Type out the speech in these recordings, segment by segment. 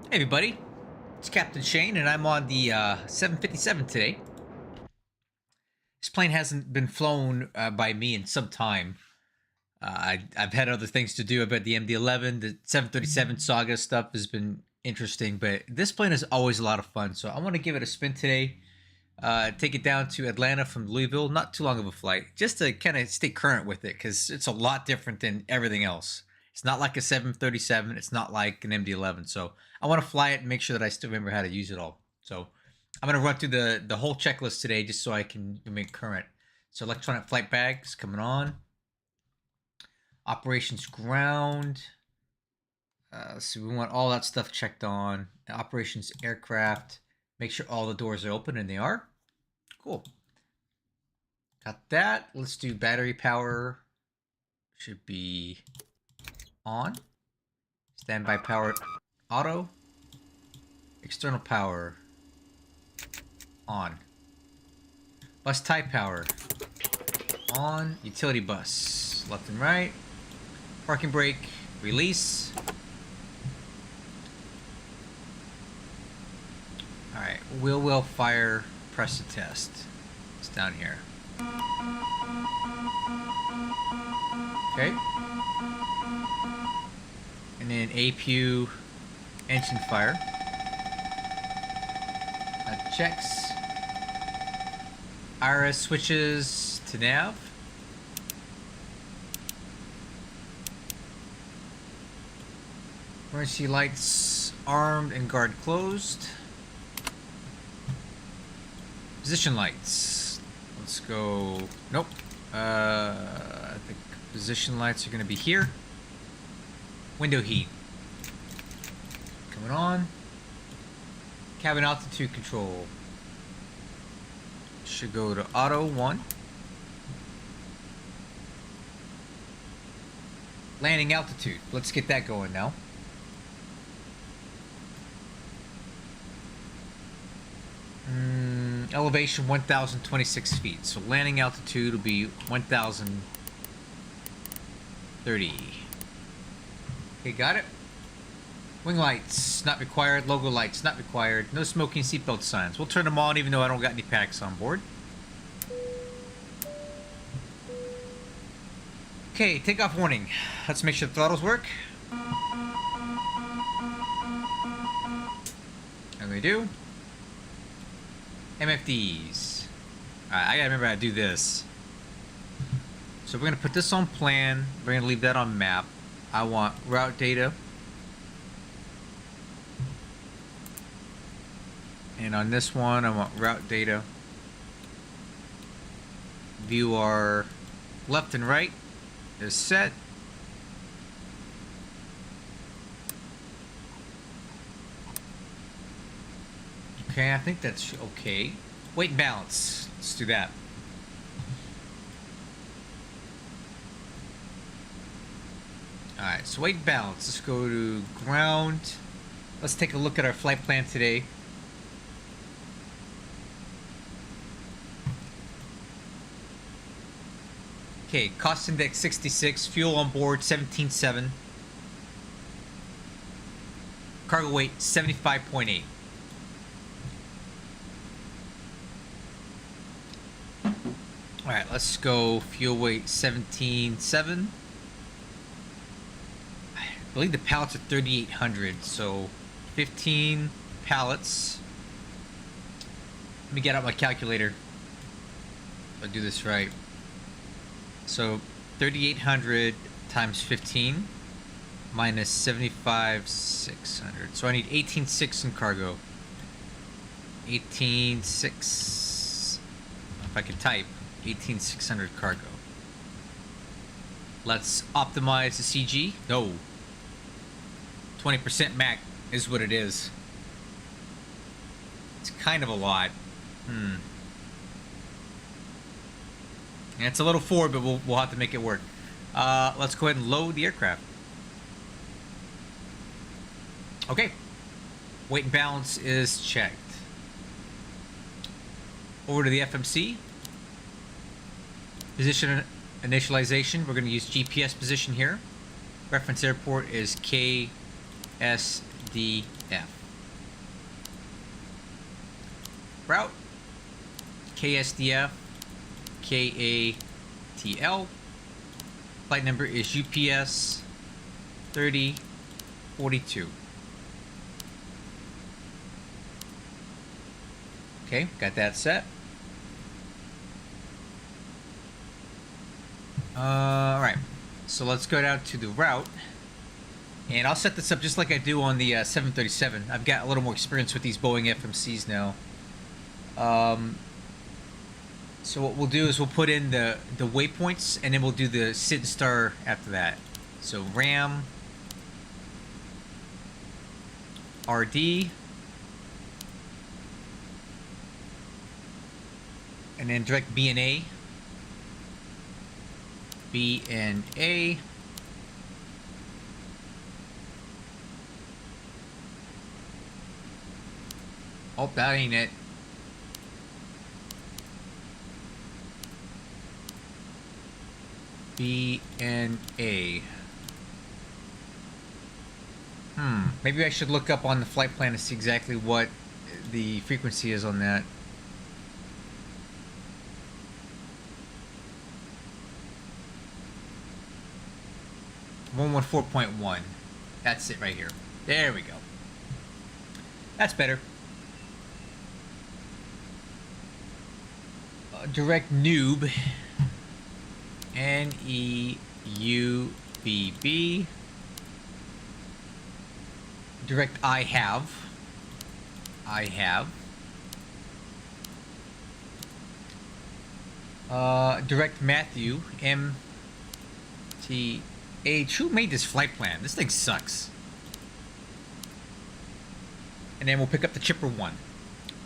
Hey everybody, it's Captain Shane and I'm on the 757 today. This plane hasn't been flown by me in some time. I've had other things to do. I bet the MD-11, the 737 saga stuff has been interesting, but this plane is always a lot of fun, so I want to give it a spin today. Take it down to Atlanta from Louisville, not too long of a flight, just to kind of stay current with it, because it's a lot different than everything else. It's not like a 737, it's not like an MD-11, so I want to fly it and make sure that I still remember how to use it all. So I'm going to run through the whole checklist today just so I can make current. So electronic flight bags coming on. Operations ground. So we want all that stuff checked on. Operations aircraft. Make sure all the doors are open, and they are. Cool. Got that. Let's do battery power. Should be on. Standby power auto. External power on. Bus type power on. Utility bus left and right. Parking brake release. Alright, will fire press to test. It's down here. Okay. And then APU engine fire. That checks. IRS switches to nav. Emergency lights armed and guard closed. Position lights. Let's go. Nope. I think position lights are going to be here. Window heat. Coming on. Cabin altitude control. Should go to auto 1. Landing altitude. Let's get that going now. Elevation 1,026 feet. So landing altitude will be 1,030. Okay, got it. Wing lights not required. Logo lights not required. No smoking seatbelt signs. We'll turn them on even though I don't got any packs on board. Okay, takeoff warning. Let's make sure the throttles work. And they do. MFDs. Alright, I gotta remember how to do this. So we're gonna put this on plan. We're gonna leave that on map. I want route data. And on this one, I want route data. View our left and right is set. Okay, I think that's okay. Weight and balance. Let's do that. Alright, so weight and balance. Let's go to ground. Let's take a look at our flight plan today. Okay, cost index 66, fuel on board 17.7. Cargo weight 75.8. Alright, let's go fuel weight 17.7. I believe the pallets are 3,800, so 15 pallets. Let me get out my calculator. I'll do this right. So 3,800 times 15 minus 75,600. So I need 18,600 in cargo. 18,600. If I could type. 18,600 cargo. Let's optimize the CG. No. 20% Mac is what it is. It's kind of a lot. Yeah, it's a little forward, but we'll have to make it work. Let's go ahead and load the aircraft. Okay. Weight and balance is checked. Over to the FMC. Position initialization. We're going to use GPS position here. Reference airport is KSDF. route, KSDF, KATL. Flight number is UPS 3042. Okay, got that set. Alright, so let's go down to the route. And I'll set this up just like I do on the 737. I've got a little more experience with these Boeing FMCs now. So what we'll do is we'll put in the waypoints, and then we'll do the sit and star after that. So RAM, RD, and then direct BNA, BNA, oh, that ain't it. BNA. Maybe I should look up on the flight plan to see exactly what the frequency is on that. .1. That's it right here. There we go. That's better. Direct noob. NEUBB. Direct I have. Direct Matthew. MTH. Who made this flight plan? This thing sucks. And then we'll pick up the chipper 1.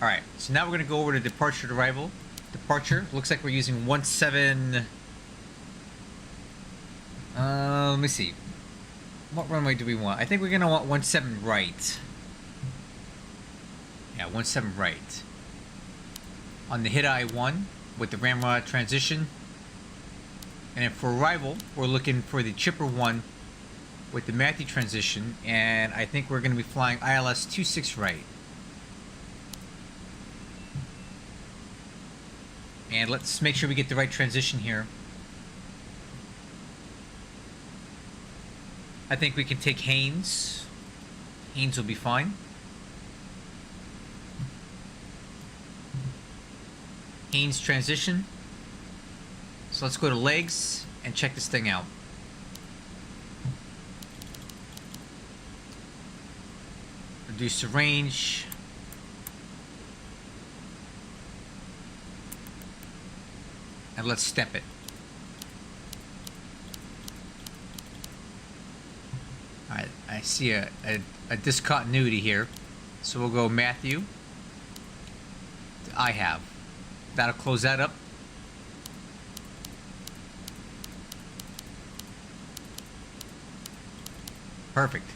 Alright, so now we're going to go over to departure to arrival. Departure. Looks like we're using 17. Let me see. What runway do we want? I think we're going to want 17 right. Yeah, 17 right. On the hit I-1 with the ramrod transition. And then for arrival, we're looking for the chipper 1 with the Matthew transition. And I think we're going to be flying ILS 26 right. And let's make sure we get the right transition here. I think we can take Haynes. Haynes will be fine. Haynes transition. So let's go to legs and check this thing out. Reduce the range. And let's step it. Alright, I see a discontinuity here. So we'll go Matthew to I have. That'll close that up. Perfect.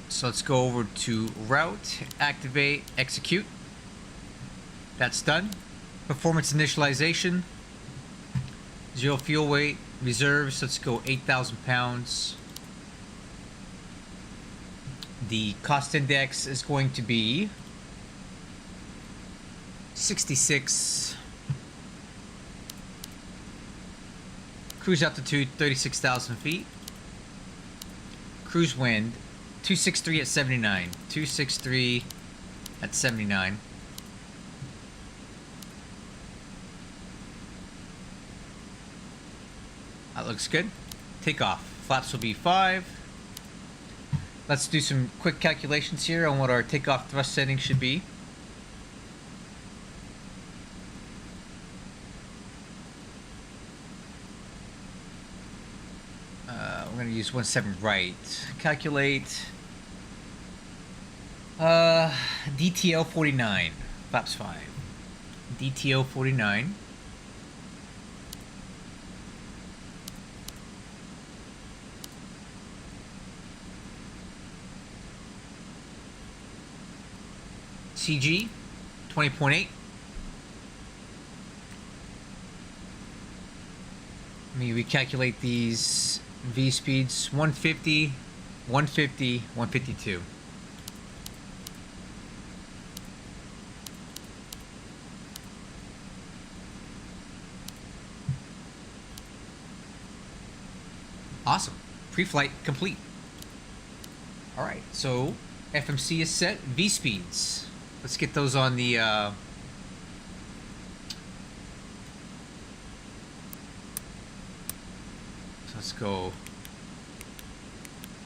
So let's go over to route, activate, execute. That's done. Performance initialization. 0 fuel weight, reserves. Let's go 8,000 pounds. The cost index is going to be 66. Cruise altitude 36,000 feet. Cruise wind 263 at 79. 263 at 79. That looks good. Takeoff. Flaps will be 5. Let's do some quick calculations here on what our takeoff thrust setting should be. We're going to use 17 right. Calculate. DTO 49. Flaps 5. DTO 49. CG 20.8. Let me recalculate these V speeds 150, 150, 152. Awesome. Pre-flight complete. Alright, so FMC is set. V speeds. Let's get those on the so let's go.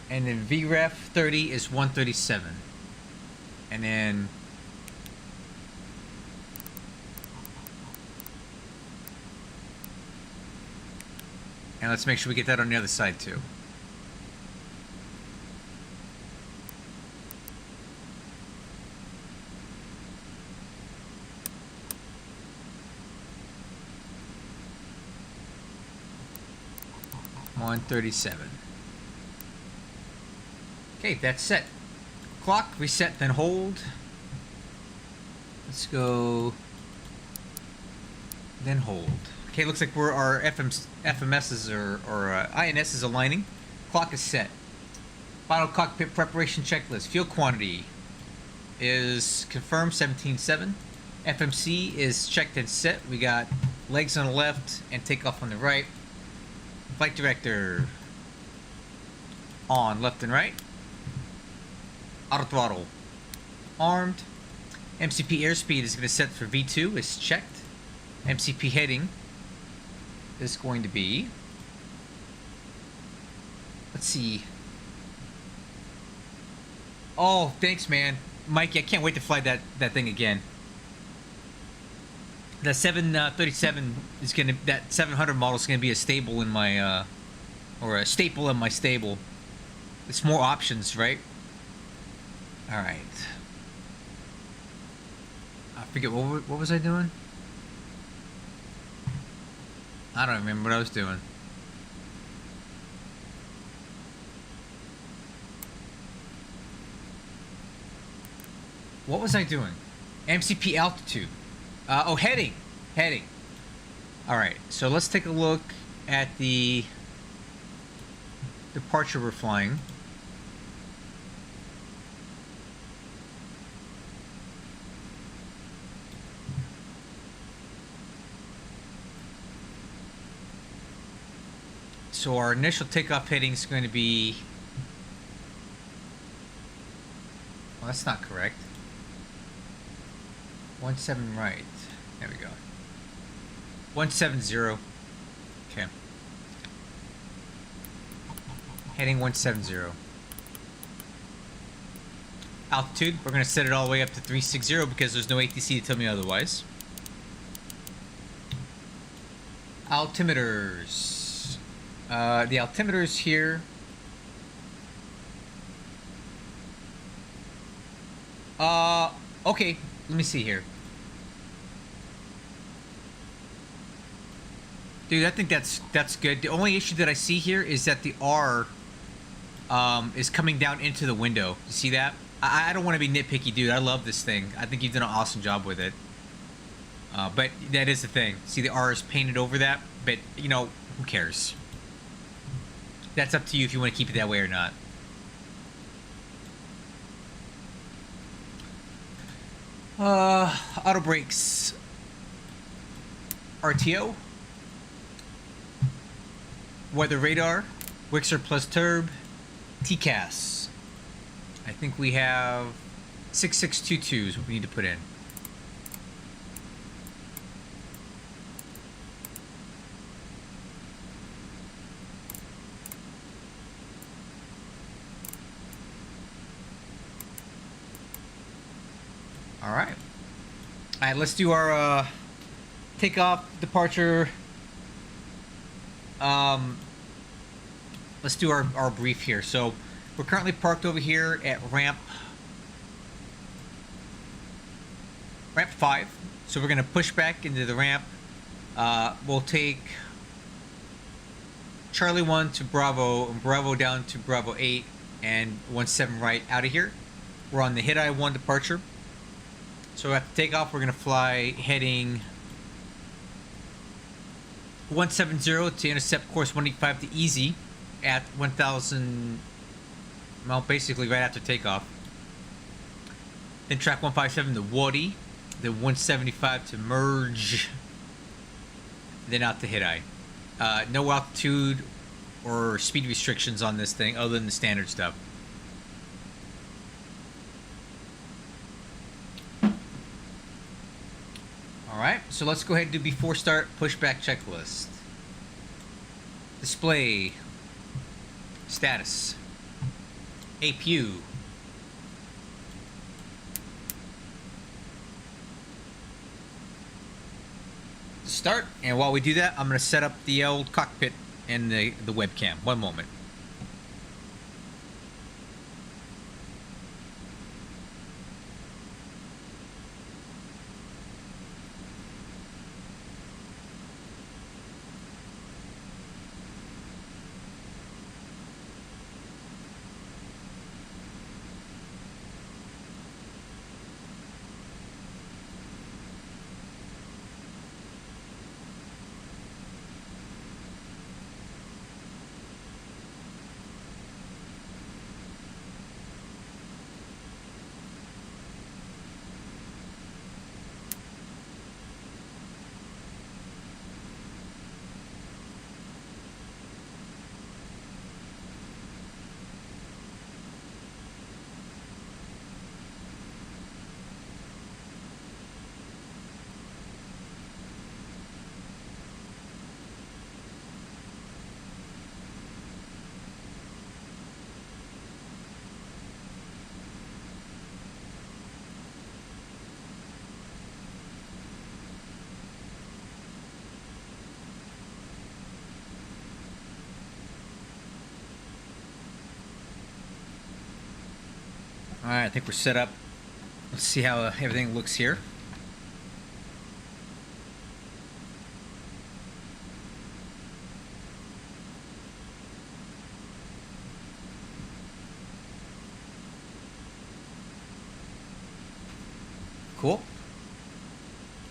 And then VREF 30 is 137. And then let's make sure we get that on the other side too. $137. Okay, that's set. Clock, reset, then hold. Let's go. Then hold. Okay, looks like our FMSs or INS is aligning. Clock is set. Final cockpit preparation checklist. Fuel quantity is confirmed 17.7. FMC is checked and set. We got legs on the left and takeoff on the right. Flight director on left and right. Auto throttle armed. MCP airspeed is going to set for V2. It's checked. MCP heading is going to be, let's see. Oh, thanks, man, Mikey. I can't wait to fly that thing again. The 737 is gonna, that 700 model is gonna be a staple in my or a staple in my stable. It's more options, right? All right. I forget what was I doing? I don't remember what I was doing. What was I doing? MCP altitude. Oh, heading. Heading. Alright, so let's take a look at the departure we're flying. So our initial takeoff heading is going to be... Well, that's not correct. 17 right. There we go. 170. Okay. Heading 170. Altitude, we're going to set it all the way up to 360 because there's no ATC to tell me otherwise. Altimeters. The altimeters here. Okay, let me see here. Dude, I think that's good. The only issue that I see here is that the R is coming down into the window. You see that? I don't want to be nitpicky, dude. I love this thing. I think you've done an awesome job with it. But that is the thing. See, the R is painted over that, but, you know, who cares? That's up to you if you want to keep it that way or not. Auto brakes. RTO. Weather radar. Wixer plus turb. TCAS. I think we have 6622 is what we need to put in. Alright, let's do our takeoff, departure. Let's do our brief here. So we're currently parked over here at ramp 5. So we're going to push back into the ramp. We'll take Charlie 1 to Bravo, and Bravo down to Bravo 8, and 17 right out of here. We're on the Hit-Eye 1 departure. So after takeoff, we're going to fly heading 170 to intercept course 185 to easy. at 1,000, well, basically right after takeoff. Then track 157 to Wadi, then 175 to merge, then out to Hidai. No altitude or speed restrictions on this thing other than the standard stuff. Alright, so let's go ahead and do before start pushback checklist. Display. Status. APU. Start, and while we do that, I'm going to set up the old cockpit and the webcam. One moment. Alright, I think we're set up. Let's see how everything looks here. Cool.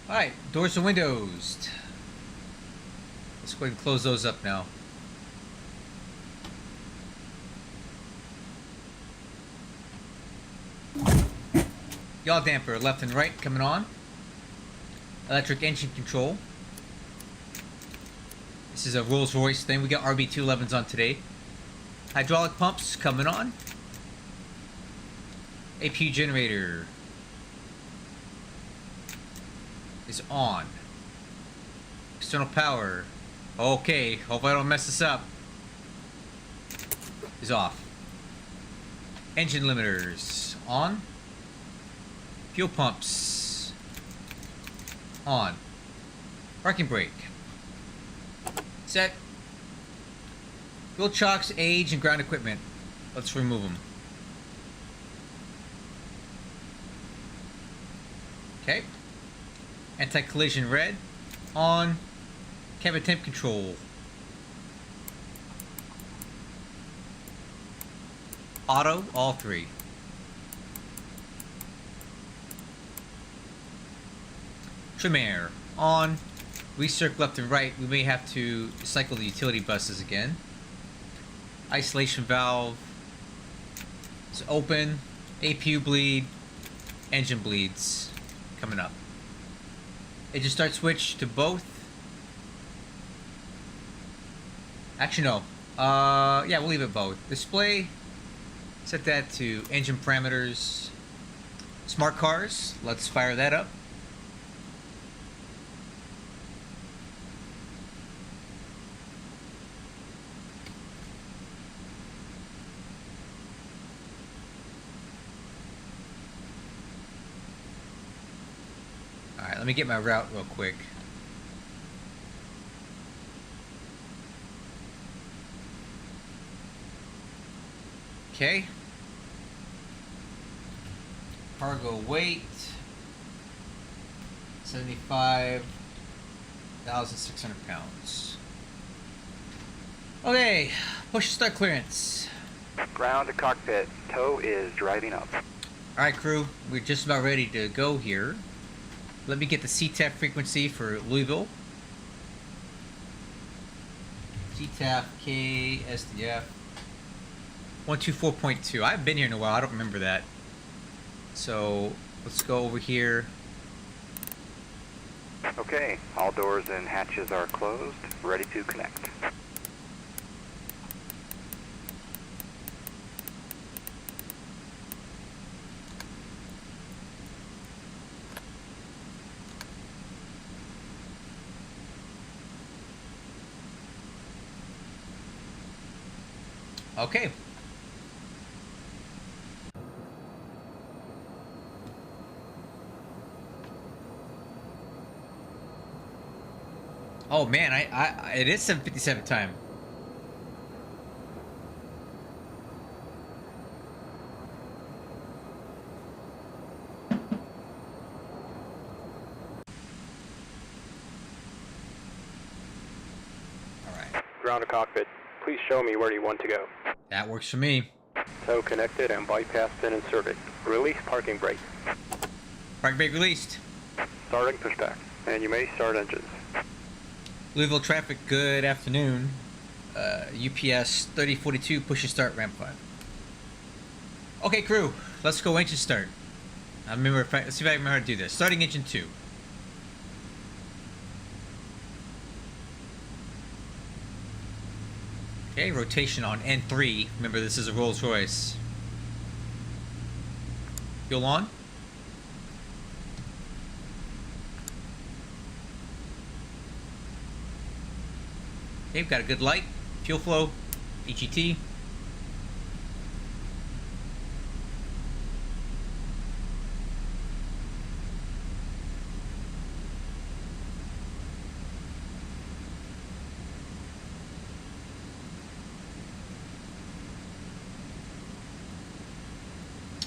Alright, doors and windows. Let's go ahead and close those up now. Yaw damper left and right coming on. Electric engine control. This is a Rolls-Royce thing. We got RB211s on today. Hydraulic pumps coming on. APU generator is on. External power. Okay, hope I don't mess this up. Is off. Engine limiters on. Fuel pumps on. Parking brake set. Wheel chocks, age, and ground equipment. Let's remove them. Okay. Anti-collision red on. Cabin temp control auto, all three. Trim air on. Recirc left and right. We may have to cycle the utility buses again. Isolation valve is open. APU bleed. Engine bleeds coming up. Engine start switch to both. Actually no. Yeah, we'll leave it both. Display. Set that to engine parameters. Smart cars. Let's fire that up. Alright, let me get my route real quick. Okay. Cargo weight 75,600 pounds. Okay, push start clearance. Ground to cockpit. Tow is driving up. Alright crew, we're just about ready to go here. Let me get the CTEF frequency for Louisville. GTAF K SDF 124.2. I haven't been here in a while. I don't remember that. So let's go over here. Okay, all doors and hatches are closed, ready to connect. Okay. Oh man, it is 7:57 time. All right. Ground to cockpit. Please show me where you want to go. That works for me. Tow connected and bypass pin inserted. Release parking brake. Park brake released. Starting pushback. And you may start engines. Louisville traffic, good afternoon. UPS 3042, push and start ramp 5. Okay, crew, let's go engine start. Let's see if I remember how to do this. Starting engine 2. Okay, rotation on N3. Remember, this is a Rolls Royce. Fuel on. Okay, we've got a good light. Fuel flow. EGT.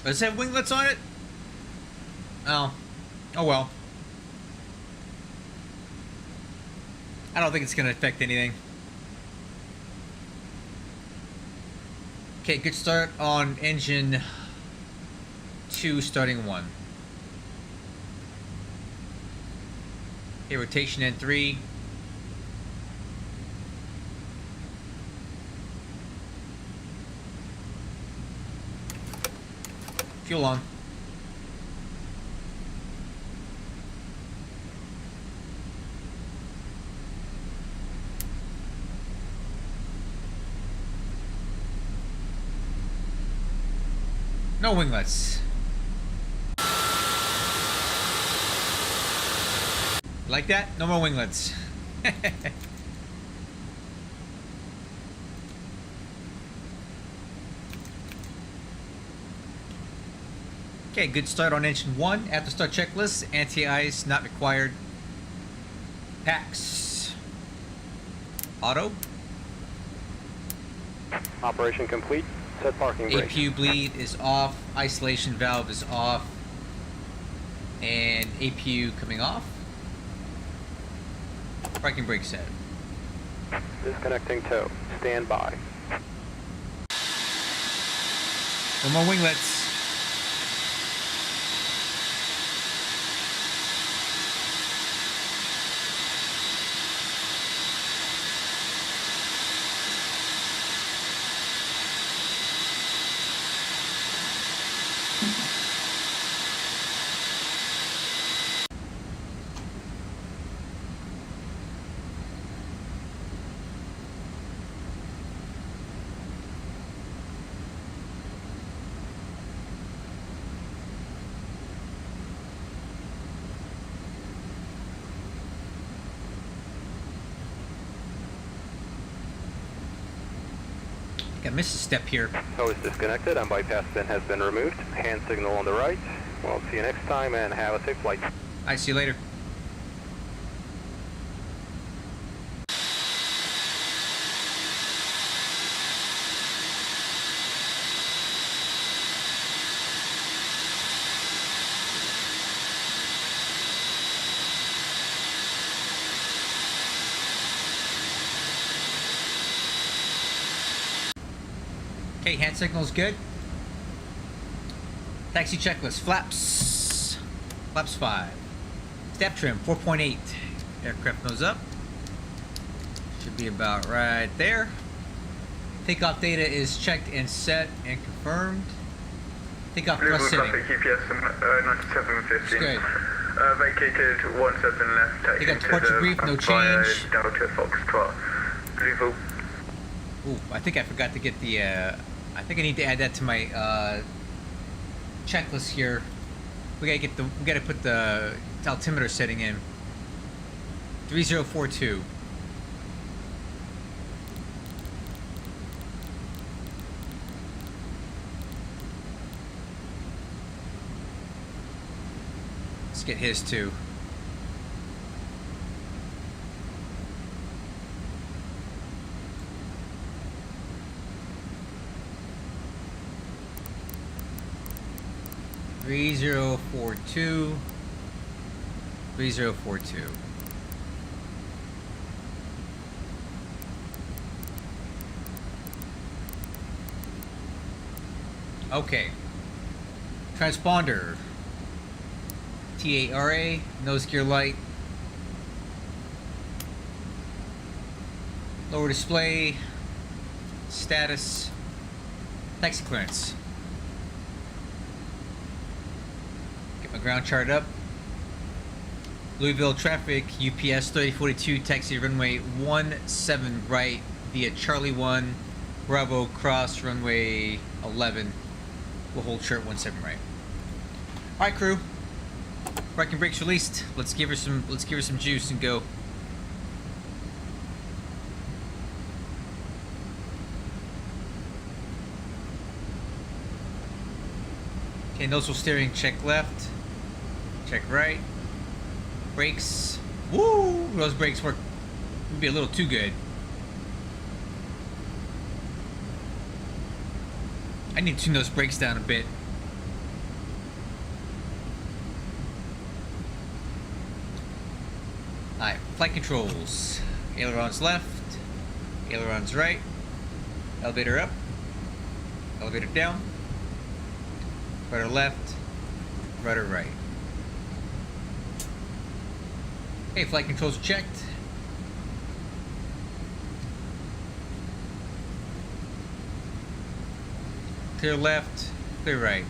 Does it have winglets on it? Oh. Oh well. I don't think it's going to affect anything. Okay, good start on engine 2, starting 1. Okay, rotation N3. Fuel on. No winglets. Like that? No more winglets. Okay, good start on engine 1. After start checklist, anti-ice not required. Packs. Auto. Operation complete. Set parking brake. APU bleed is off. Isolation valve is off. And APU coming off. Parking brake set. Disconnecting tow. Stand by. No more winglets. I missed a step here. Tow is disconnected and bypass pin has been removed. Hand signal on the right. We'll see you next time and have a safe flight. Alright, see you later. Okay, hand signal is good. Taxi checklist. Flaps. Flaps 5. Step trim 4.8. Aircraft nose up. Should be about right there. Takeoff data is checked and set and confirmed. Takeoff thrust setting. GPS 9715. Good. Vacated 17 left. Take up departure brief, no change. Delta Foxtrot. Louisville. Ooh, I think I forgot to get the, I think I need to add that to my, checklist here. We gotta put the altimeter setting in. 3042. Let's get his too. Three zero four two. 3042. Okay. Transponder. TARA, nose gear light. Lower display. Status. Taxi clearance. Get my ground chart up. Louisville traffic, UPS 3042, taxi runway 17 right via Charlie 1, Bravo cross runway 11. We'll hold short 17 right. Alright crew. Braking brakes released. Let's give her some juice and go. Okay, nozzle steering, check left. Check right. Brakes. Woo! Those brakes work would be a little too good. I need to tune those brakes down a bit. Alright, flight controls. Ailerons left. Ailerons right. Elevator up. Elevator down. Rudder left. Rudder right. Okay, flight controls are checked. Clear left, clear right.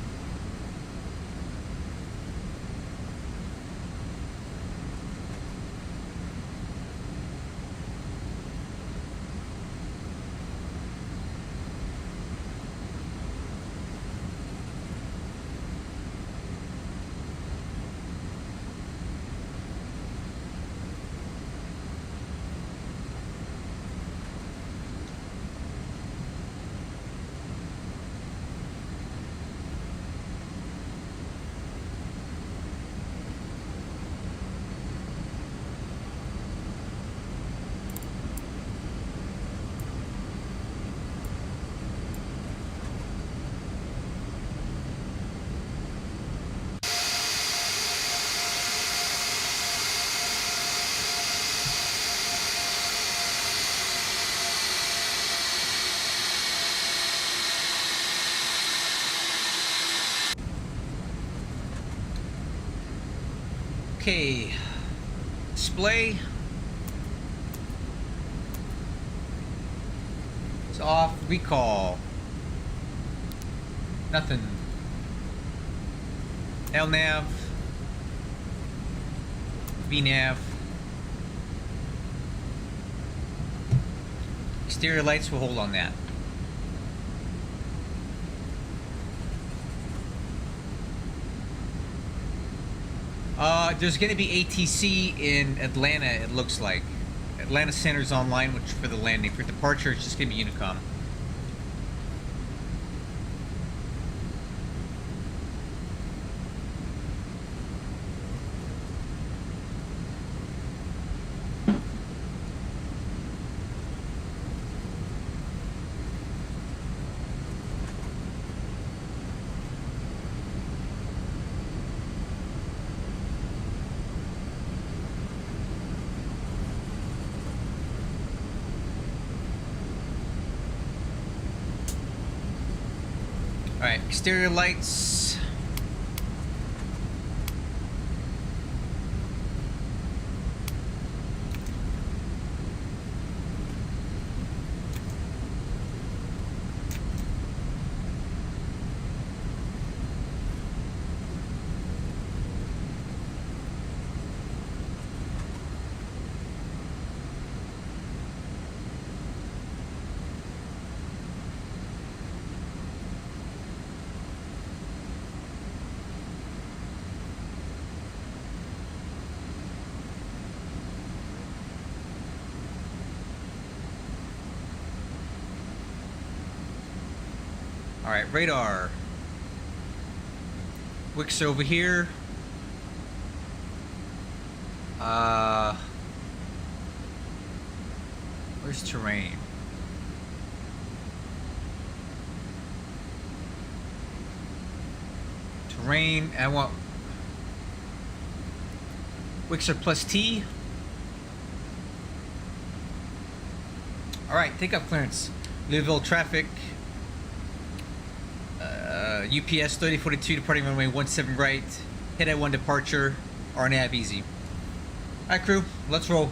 Okay, display. It's off. Recall. Nothing. LNAV. VNAV. Exterior lights will hold on that. There's going to be ATC in Atlanta, it looks like. Atlanta Center's online, which for the landing. For departure, it's just going to be Unicom. Alright, exterior lights. Alright, radar. Wicks are over here. Where's terrain? Terrain, I want Wixer plus T. Alright, take up clearance. Louisville traffic. UPS 3042 departing runway 17 right. Head at 1 departure. RNAV easy. Alright crew, let's roll.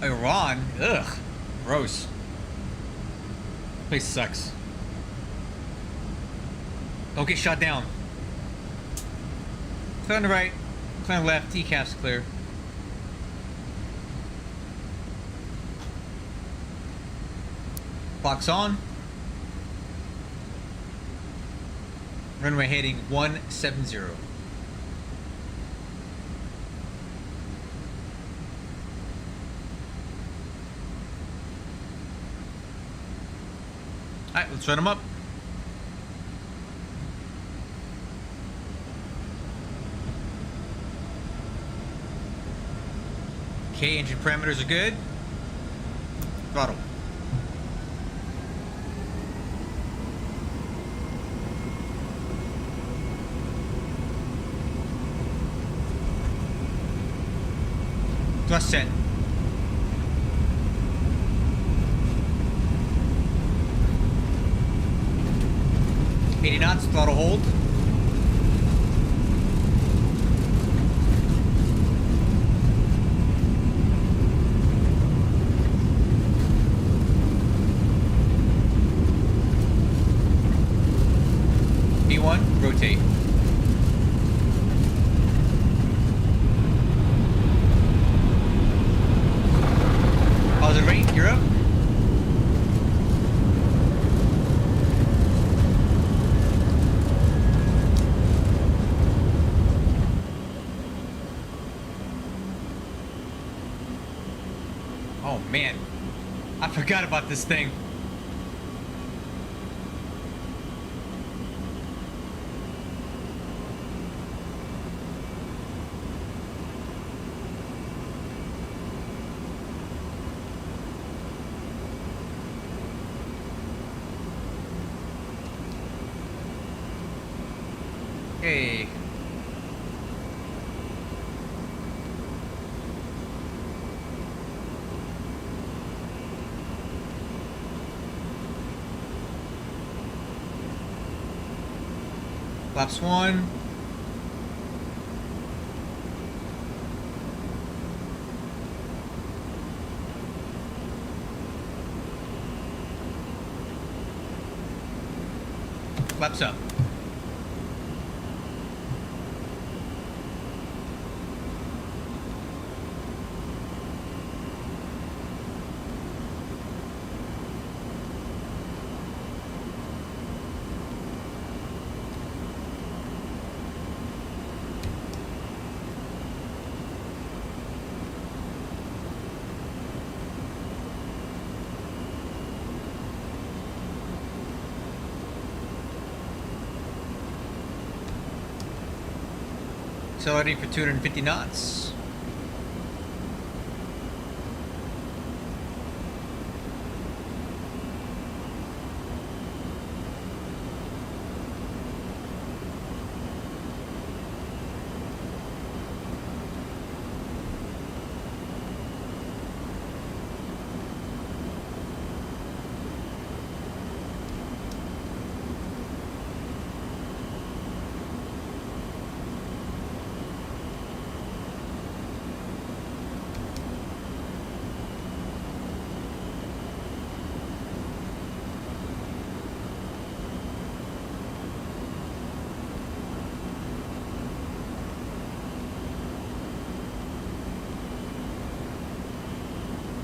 Iran? Ugh. Gross. Place sucks. Don't get shot down. Clear on the right. Clear on the left. TCAP's clear. Clock's on. Runway heading 170. Alright, let's run them up. Okay, engine parameters are good. Throttle. Thrust set. Knots, throttle hold. V1, rotate. Positive rate, you're up. Oh man, I forgot about this thing. Okay. Flaps 1. Flaps up. Accelerating for 250 knots.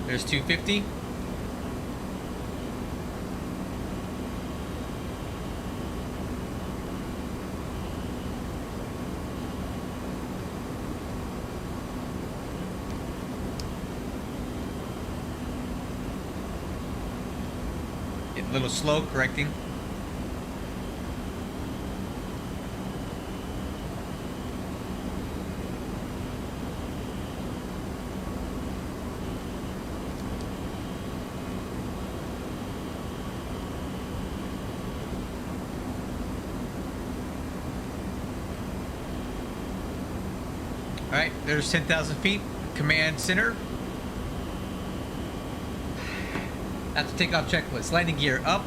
There's 250. Getting a little slow, correcting. Alright, there's 10,000 feet. Command center. After takeoff checklist. Landing gear up.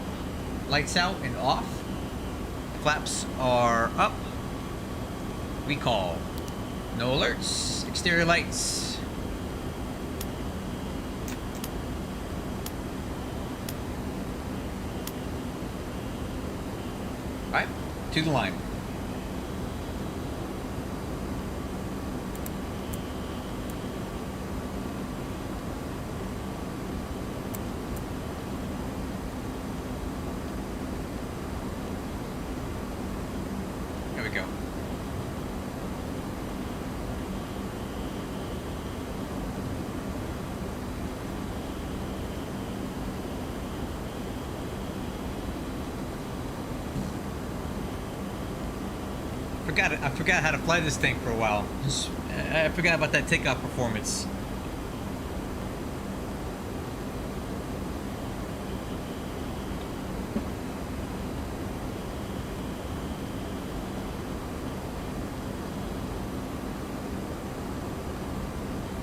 Lights out and off. Flaps are up. Recall. No alerts. Exterior lights. Alright, to the line. There we go. I forgot how to fly this thing for a while. I forgot about that takeoff performance.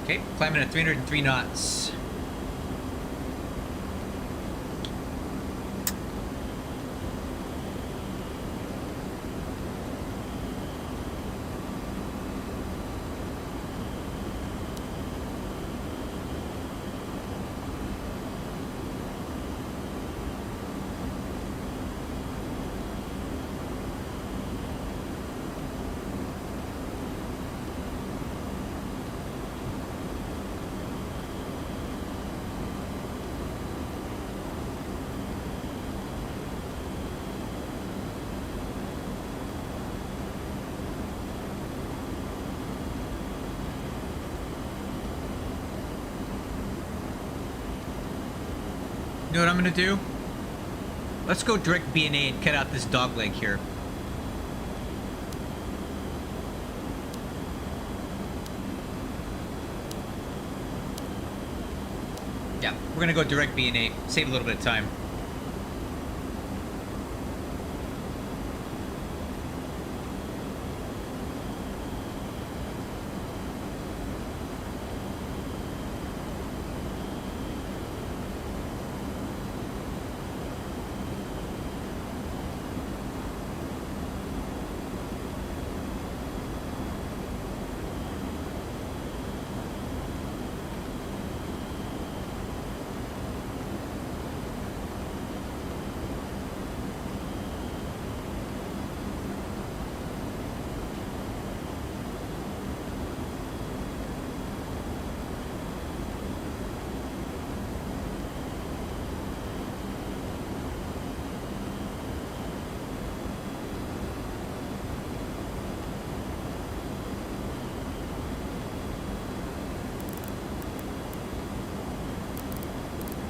Okay, climbing at 303 knots. You know what I'm gonna do? Let's go direct BNA and cut out this dog leg here. Yeah, we're gonna go direct BNA, save a little bit of time.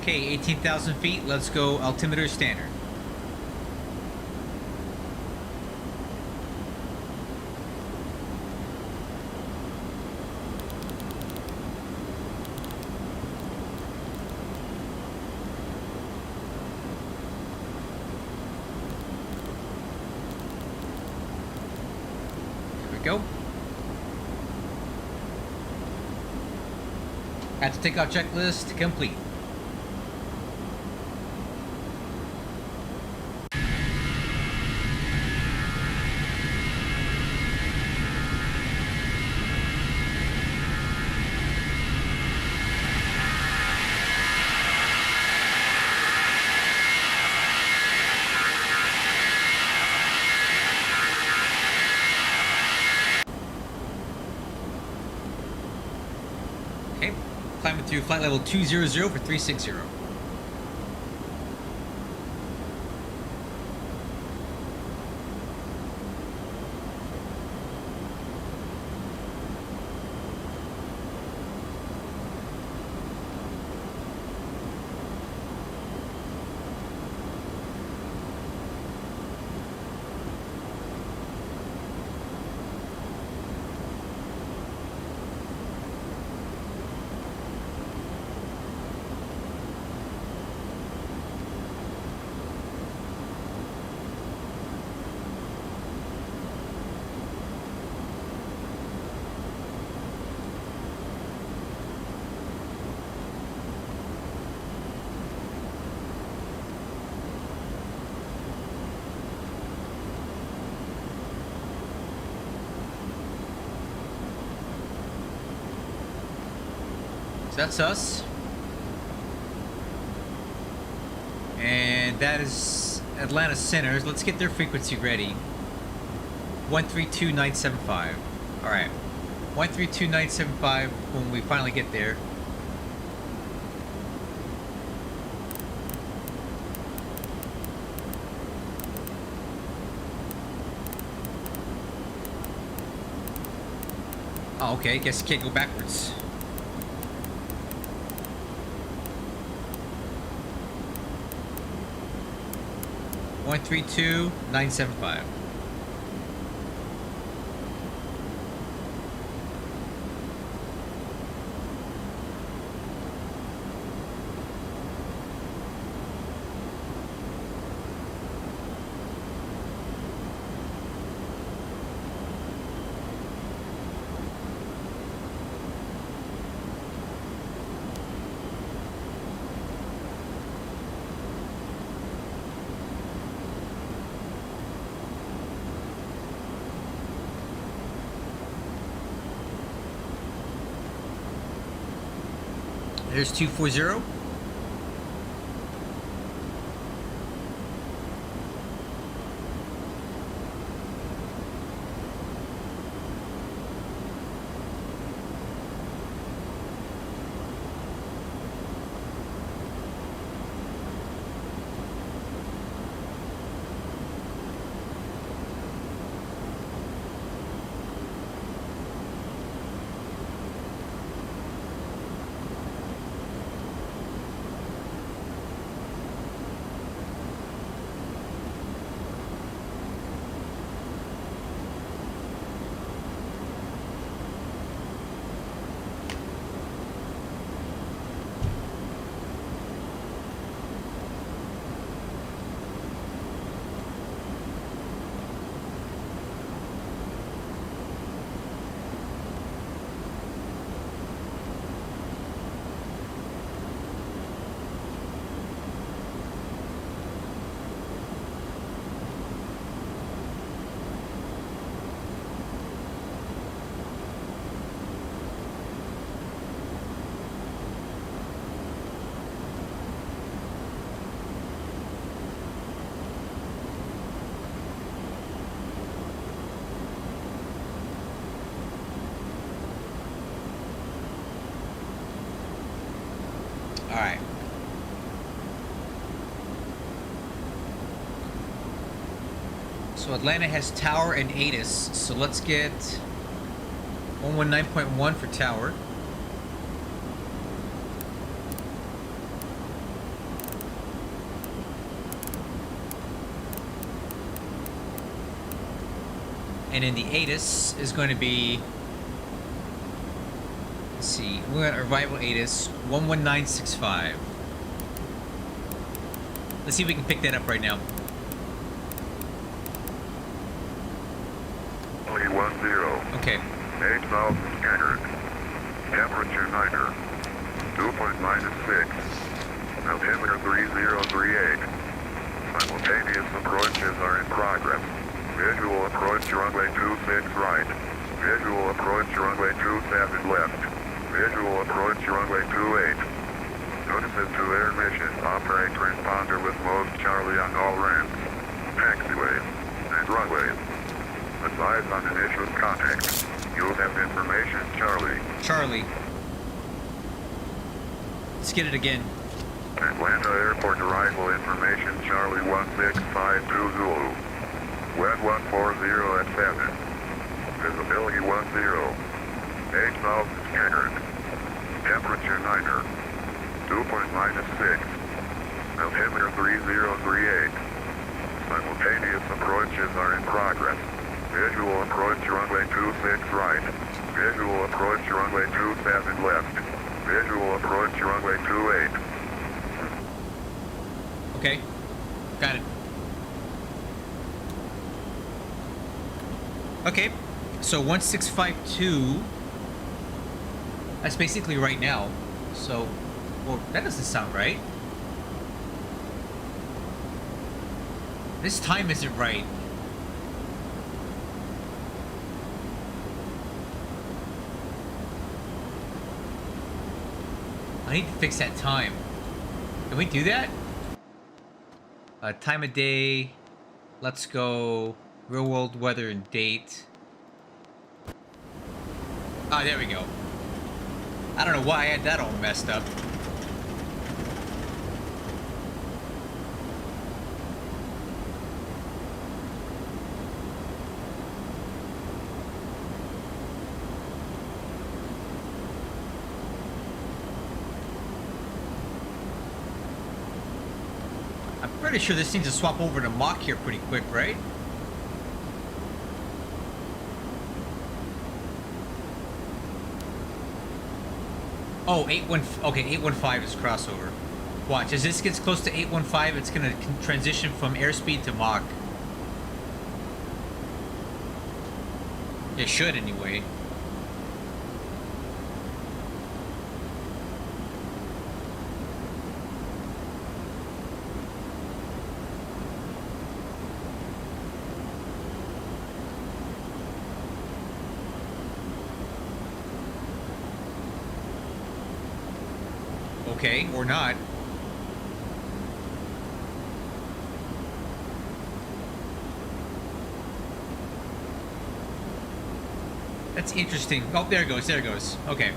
Okay, 18,000 feet. Let's go altimeter standard. There we go. Had to take out checklist complete. Okay, climbing through flight level 200 for 360. that's us. And that is Atlanta Center. Let's get their frequency ready. 132975. Alright. 132975 when we finally get there. Oh, okay. Guess you can't go backwards. One, 3, 2, 975. There's 240. Alright. So Atlanta has Tower and ATIS. So let's get 119.1 for Tower. And then the ATIS is going to be, let's see, we're at Arrival ATIS 11965. Let's see if we can pick that up right now. 310. Okay. 8,000 scattered. Temperature niter. 2.-6. Altimeter 3038. Simultaneous approaches are in progress. Visual approach runway 26 right. Visual approach runway 27 left. Visual approach runway 28. Notices to air mission. Operate transponder with mode Charlie on all ramps, taxiways, and runways. Advise on initial contact. You'll have information, Charlie. Charlie. Let's get it again. Atlanta Airport arrival information, Charlie 1652 Zulu. Web 140 at 7. Visibility 10. 8,000 scattered. Temperature niter. 2.-6. Altimeter 3038. Simultaneous approaches are in progress. Visual approach runway 26 right. Visual approach runway 27 left. Visual approach runway 28. Okay. Got it. Okay. So 1652. That's basically right now. So, well, that doesn't sound right. This time isn't right. I need to fix that time. Can we do that? Time of day. Let's go real world weather and date. Ah, there we go. I don't know why I had that all messed up. I'm pretty sure this needs to swap over to Mach here pretty quick, right? Oh, 815. Okay, 815 is crossover. Watch, as this gets close to 815, it's gonna transition from airspeed to Mach. It should, anyway. Okay, or not. That's interesting. Oh, there it goes, there it goes. Okay.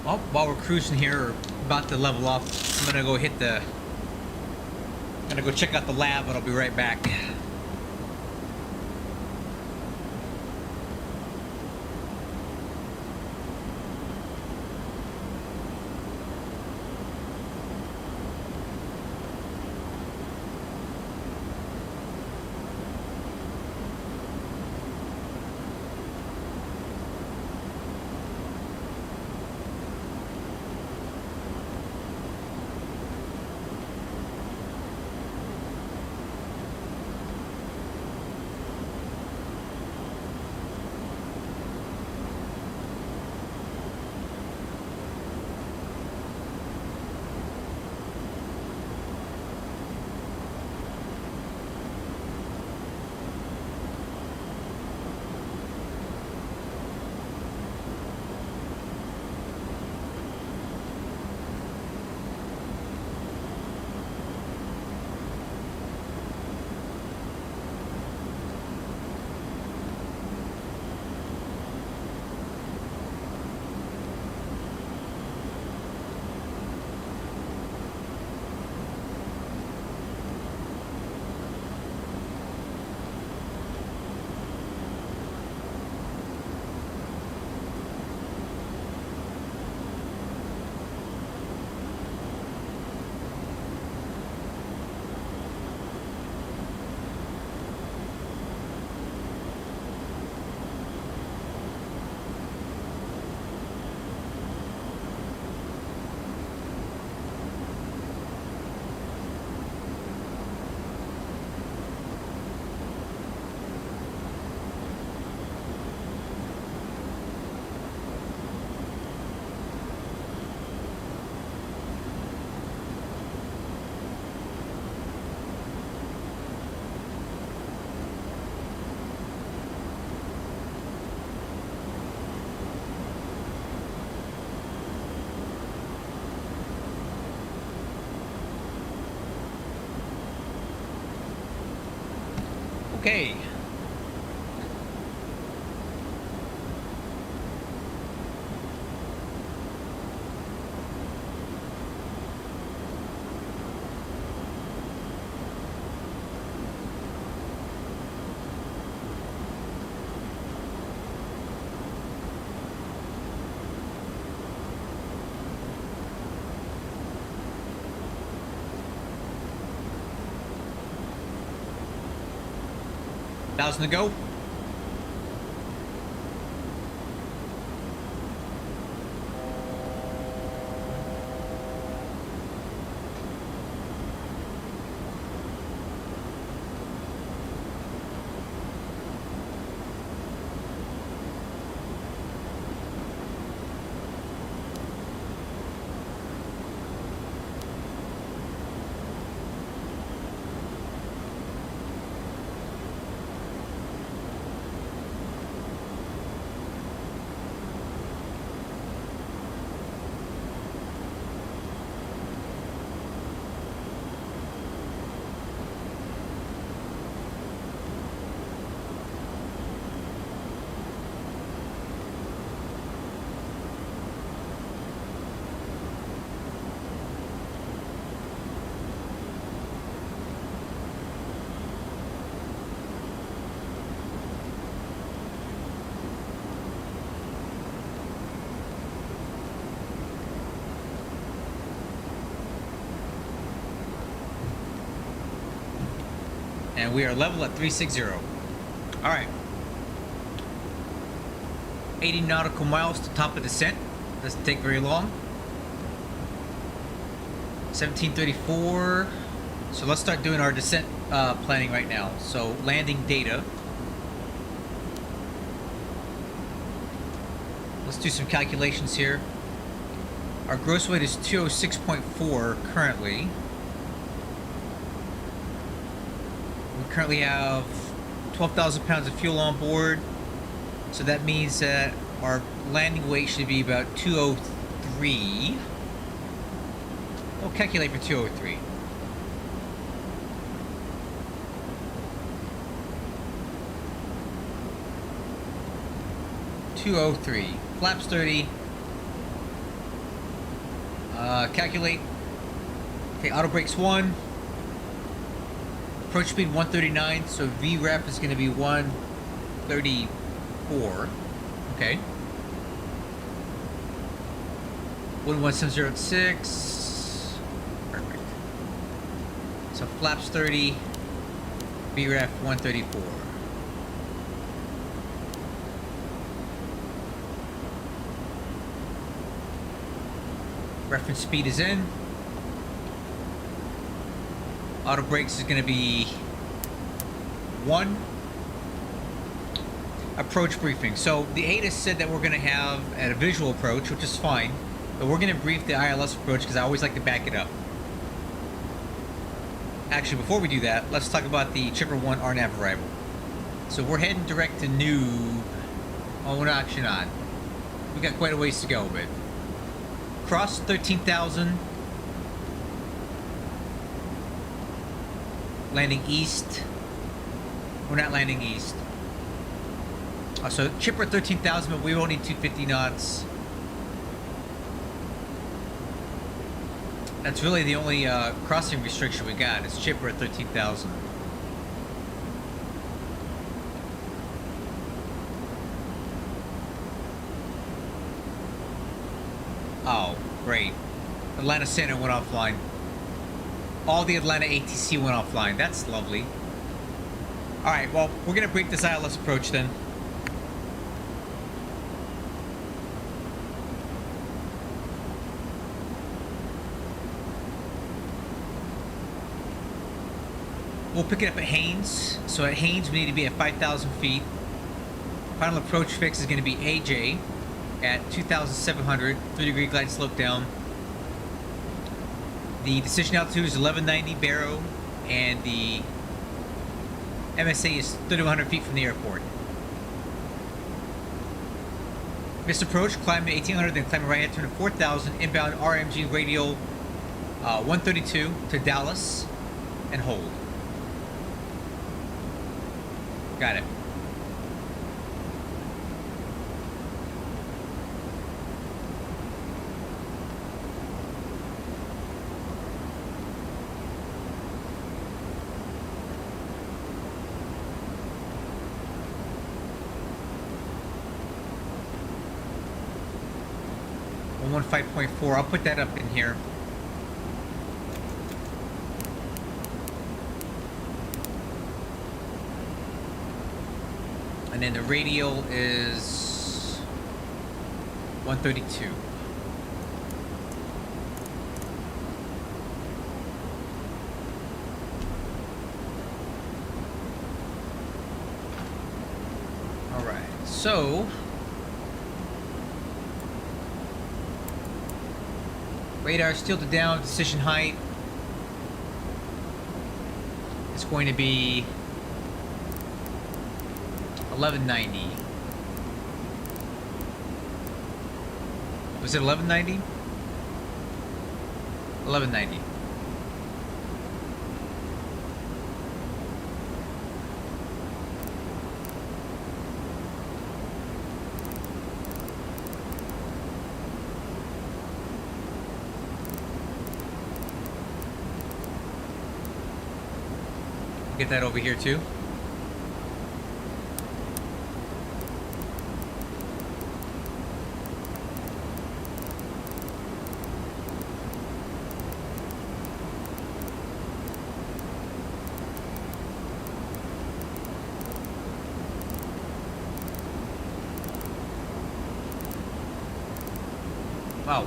Well, while we're cruising here, or about to level off, I'm gonna go hit the... I'm gonna go check out the lab, and I'll be right back. Okay. 1,000 to go. And we are level at 360. Alright. 80 nautical miles to top of descent. Doesn't take very long. 1734. So let's start doing our descent planning right now. So landing data. Let's do some calculations here. Our gross weight is 206.4 currently. We currently have 12,000 pounds of fuel on board. So that means that our landing weight should be about 203. We'll calculate for 203. Flaps 30. Calculate. Okay, auto brakes 1. Approach speed 139, so VREF is going to be 134. Okay. 11706. Perfect. So flaps 30, VREF 134. Reference speed is in. Auto brakes is going to be 1. Approach briefing. So the ATIS said that we're going to have a visual approach, which is fine, but we're going to brief the ILS approach because I always like to back it up. Actually, before we do that, let's talk about the Chipper 1 RNAV arrival. So we're heading direct to Noob. Oh, we're actually not. We got quite a ways to go, but cross 13,000. Landing east. We're not landing east. So Chipper 13,000, but we won't need 250 knots. That's really the only crossing restriction we got. It's Chipper at 13,000. Oh, great. Atlanta Center went offline. All the Atlanta ATC went offline. That's lovely. Alright, well, we're going to break this ILS approach then. We'll pick it up at Haynes. So at Haynes, we need to be at 5,000 feet. Final approach fix is going to be AJ at 2,700, 3-degree glide slope down. The decision altitude is 1190 Barrow, and the MSA is 3,100 feet from the airport. Missed approach, climb to 1,800, then climb right hand, turn to 4,000, inbound RMG radial 132 to Dallas, and hold. Got it. On 5.4, I'll put that up in here. And then the radial is 132. Alright, so radar still to down, decision height is going to be 1190. Was it 1190? 1190. Get that over here too. Wow,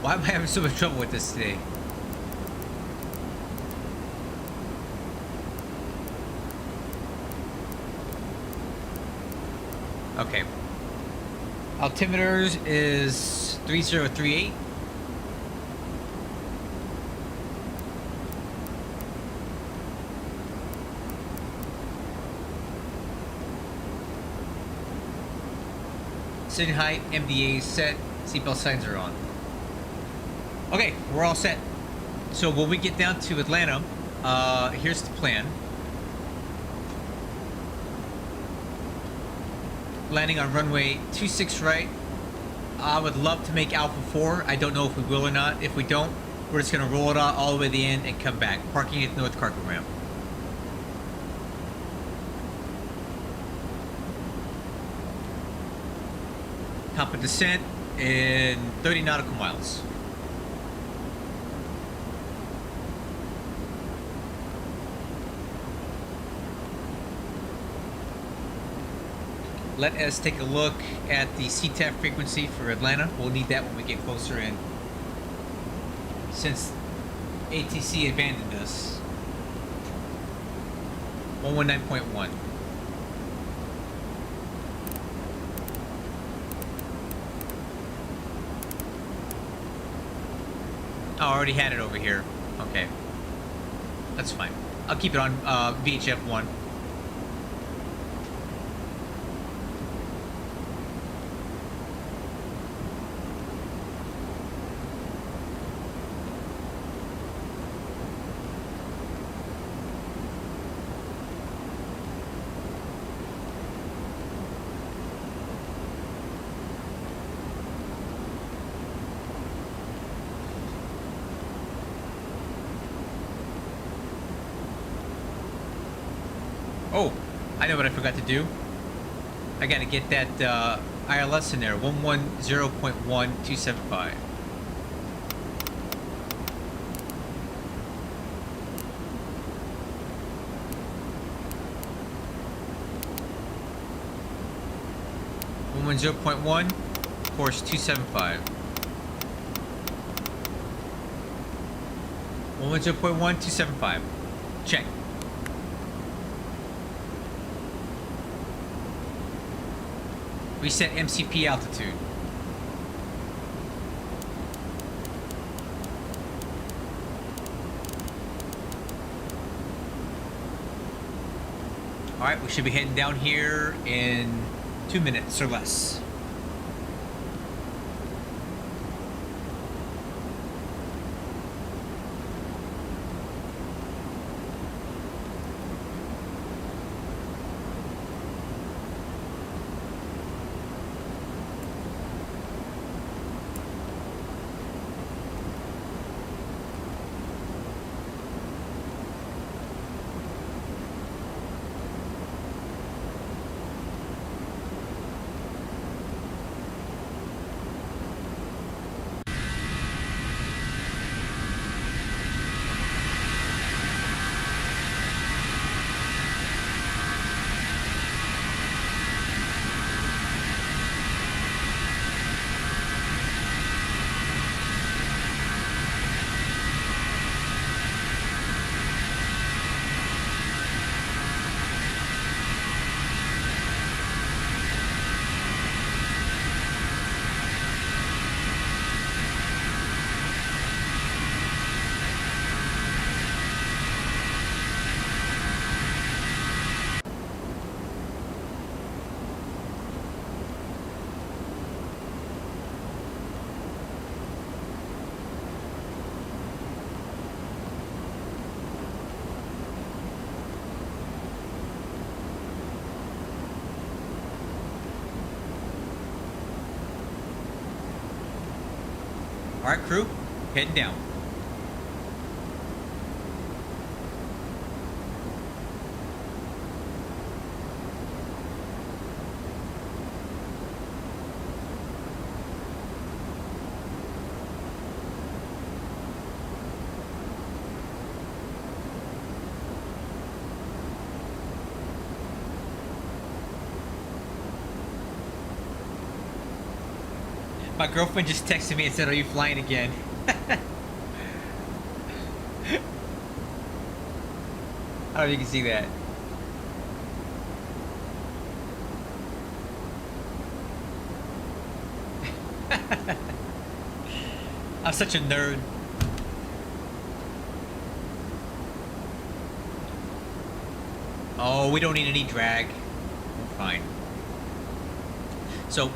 why am I having so much trouble with this today? Okay. Altimeters is 3038. Decision height, MDA set, seatbelt signs are on. Okay, we're all set. So when we get down to Atlanta, here's the plan. Landing on runway 26 right. I would love to make Alpha 4. I don't know if we will or not. If we don't, we're just going to roll it out all the way to the end and come back. Parking at North Cargo Ramp. Top of descent in 30 nautical miles. Let us take a look at the CTAF frequency for Atlanta. We'll need that when we get closer in. Since ATC abandoned us. 119.1. Oh, I already had it over here. Okay. That's fine. I'll keep it on VHF 1. Oh, I know what I forgot to do. I gotta get that ILS in there. 110.1275. One 0.1, course 275. 110.1275. Check. Reset MCP altitude. Alright, we should be heading down here in 2 minutes or less. Alright, crew, heading down. My girlfriend just texted me and said, "Are you flying again?" I don't know if you can see that. I'm such a nerd. Oh, we don't need any drag. We're fine. So,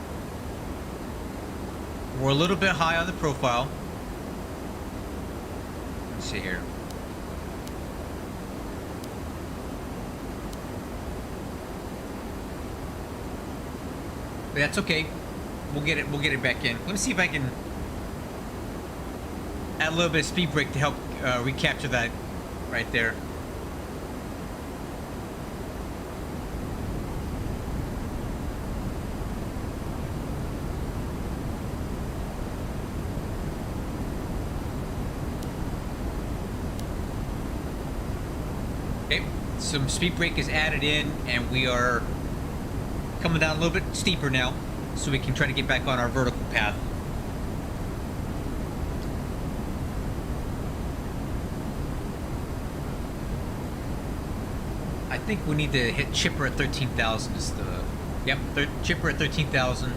we're a little bit high on the profile. Let's see here. But that's okay. We'll get it back in. Let me see if I can add a little bit of speed brake to help recapture that right there. Okay, some speed brake is added in, and we are coming down a little bit steeper now, so we can try to get back on our vertical path. I think we need to hit chipper at 13,000 is the... Yep, chipper at 13,000.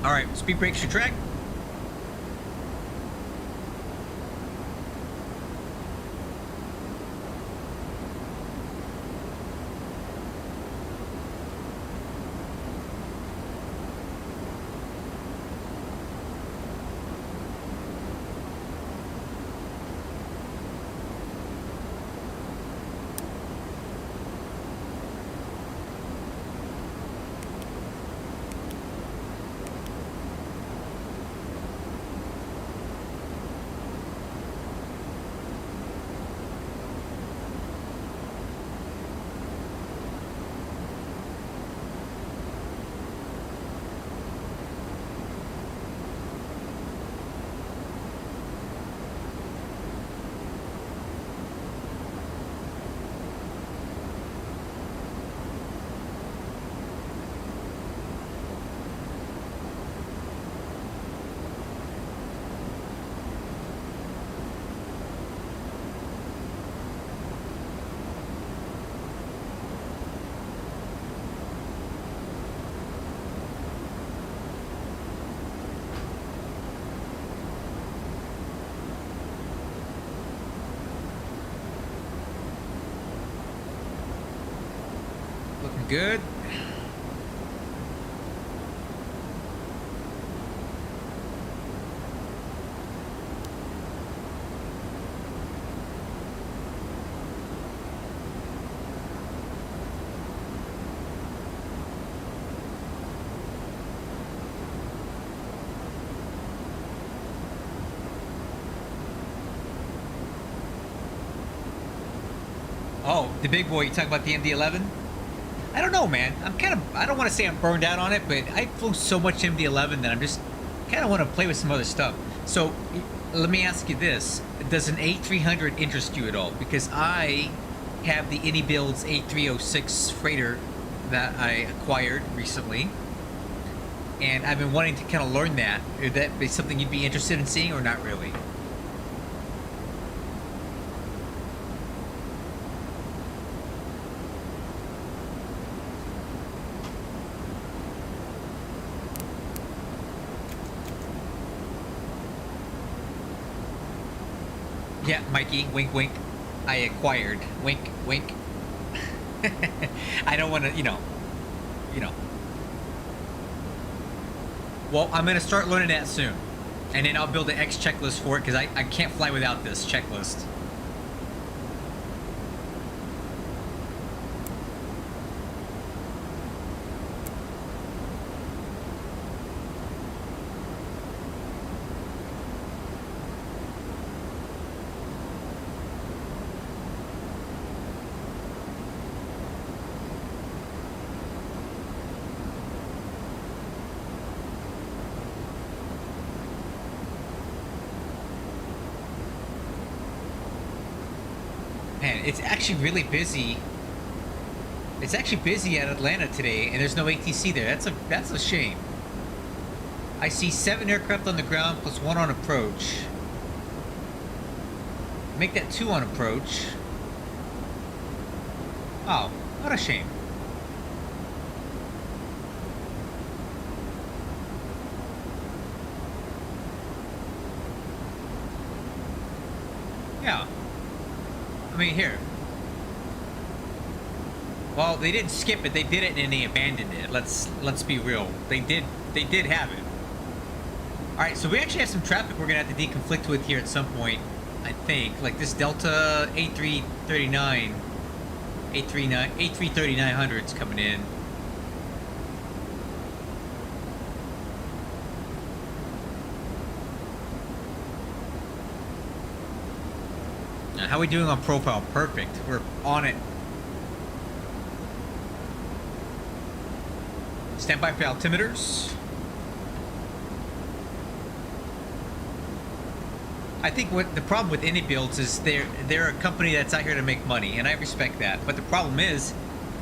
Alright, speed brakes your track. Looking good. Oh, the big boy, you talking about the MD-11? I don't know, man. I don't want to say I'm burned out on it, but I flew so much MD-11 that I'm just kind of want to play with some other stuff. So, let me ask you this. Does an A300 interest you at all? Because I have the AnyBuilds A306 freighter that I acquired recently, and I've been wanting to kind of learn that. Would that be something you'd be interested in seeing, or not really? Yeah, Mikey, wink wink. I acquired. Wink wink. I don't want to, you know. Well, I'm going to start learning that soon. And then I'll build an X checklist for it, because I can't fly without this checklist. Man, it's actually really busy. It's actually busy at Atlanta today, and there's no ATC there. That's a shame. I see 7 aircraft on the ground plus 1 on approach. Make that 2 on approach. Oh, what a shame. Yeah. I mean, here. Well, they didn't skip it. They did it and they abandoned it. Let's be real. They did have it. All right, so we actually have some traffic we're gonna have to deconflict with here at some point. I think, like this Delta A339 is coming in. Now, how are we doing on profile? Perfect. We're on it. Stand by for altimeters. I think what the problem with AnyBuilds is they're a company that's out here to make money, and I respect that. But the problem is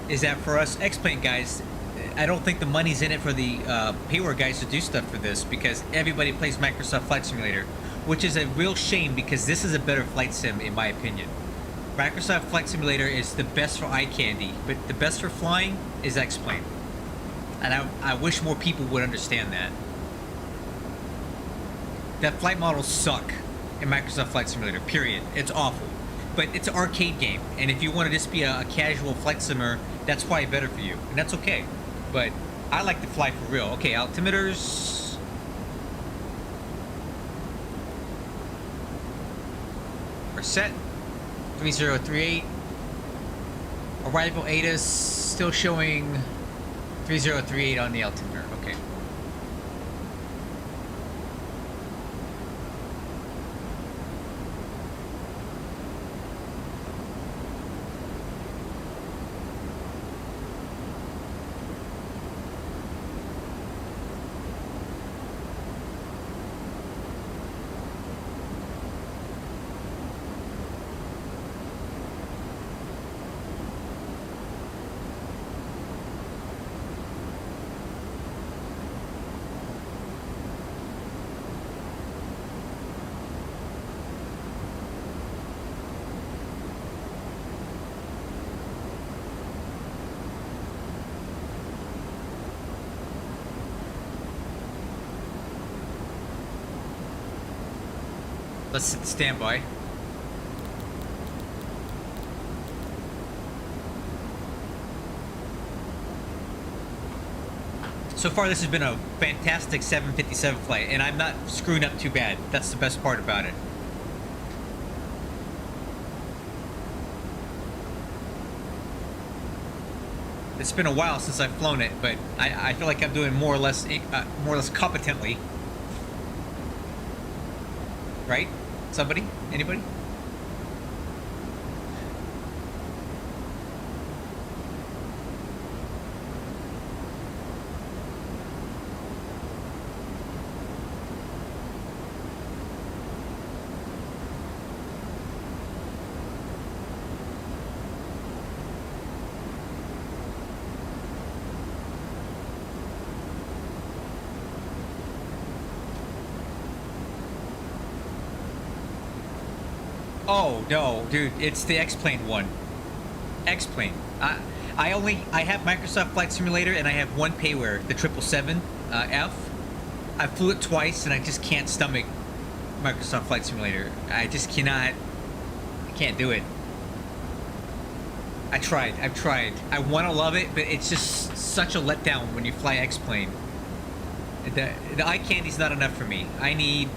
that for us X-Plane guys, I don't think the money's in it for the payware guys to do stuff for this, because everybody plays Microsoft Flight Simulator, which is a real shame, because this is a better flight sim in my opinion. Microsoft Flight Simulator is the best for eye candy, but the best for flying is X-Plane. And I wish more people would understand that. That flight models suck in Microsoft Flight Simulator, period. It's awful. But it's an arcade game, and if you want to just be a casual flight simmer, that's probably better for you, and that's okay. But I like to fly for real. Okay, altimeters. We're set. 3038. Arrival ATIS still showing 3038 on the altimeter. Okay. Let's sit standby. So far, this has been a fantastic 757 flight, and I'm not screwing up too bad. That's the best part about it. It's been a while since I've flown it, but I feel like I'm doing more or less competently. Right? Somebody? Anybody? Oh no, dude, it's the X-Plane one. X-Plane. I have Microsoft Flight Simulator and I have one payware, the 777 F. I flew it twice and I just can't stomach Microsoft Flight Simulator. I just cannot. I can't do it. I've tried. I want to love it, but it's just such a letdown when you fly X-Plane. The eye candy's not enough for me. I need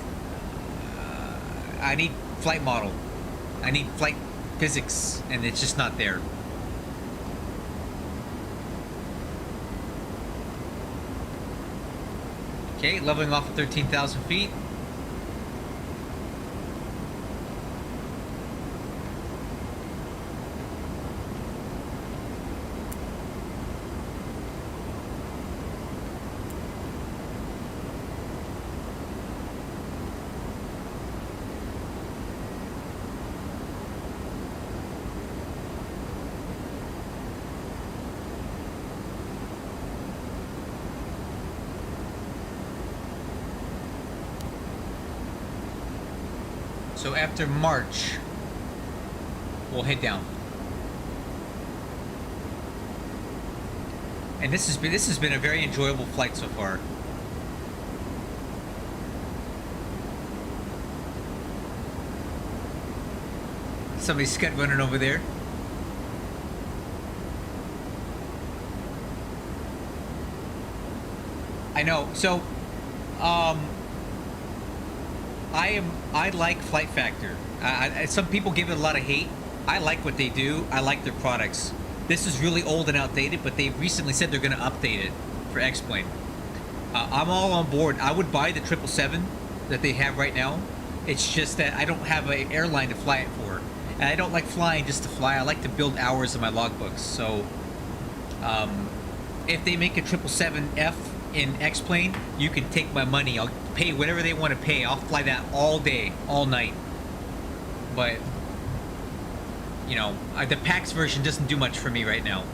flight model. I need flight physics, and it's just not there. Okay, leveling off at 13,000 feet. So after March, we'll head down. And this has been a very enjoyable flight so far. Somebody's scud running over there. I know. So, I like Flight Factor. Some people give it a lot of hate. I like what they do. I like their products. This is really old and outdated, but they recently said they're going to update it for X-Plane. I'm all on board. I would buy the 777 that they have right now. It's just that I don't have an airline to fly it for. And I don't like flying just to fly. I like to build hours in my logbooks. So, if they make a 777F in X-Plane, you can take my money. I'll pay whatever they want to pay. I'll fly that all day, all night. But, you know, the PAX version doesn't do much for me right now.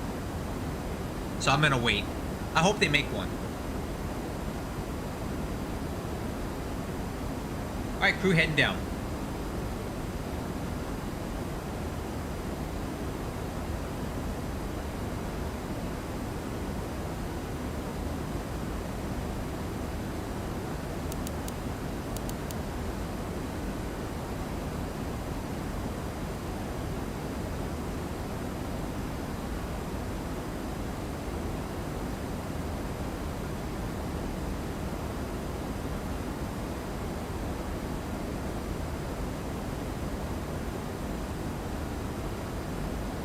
So I'm gonna wait. I hope they make one. Alright, crew, heading down.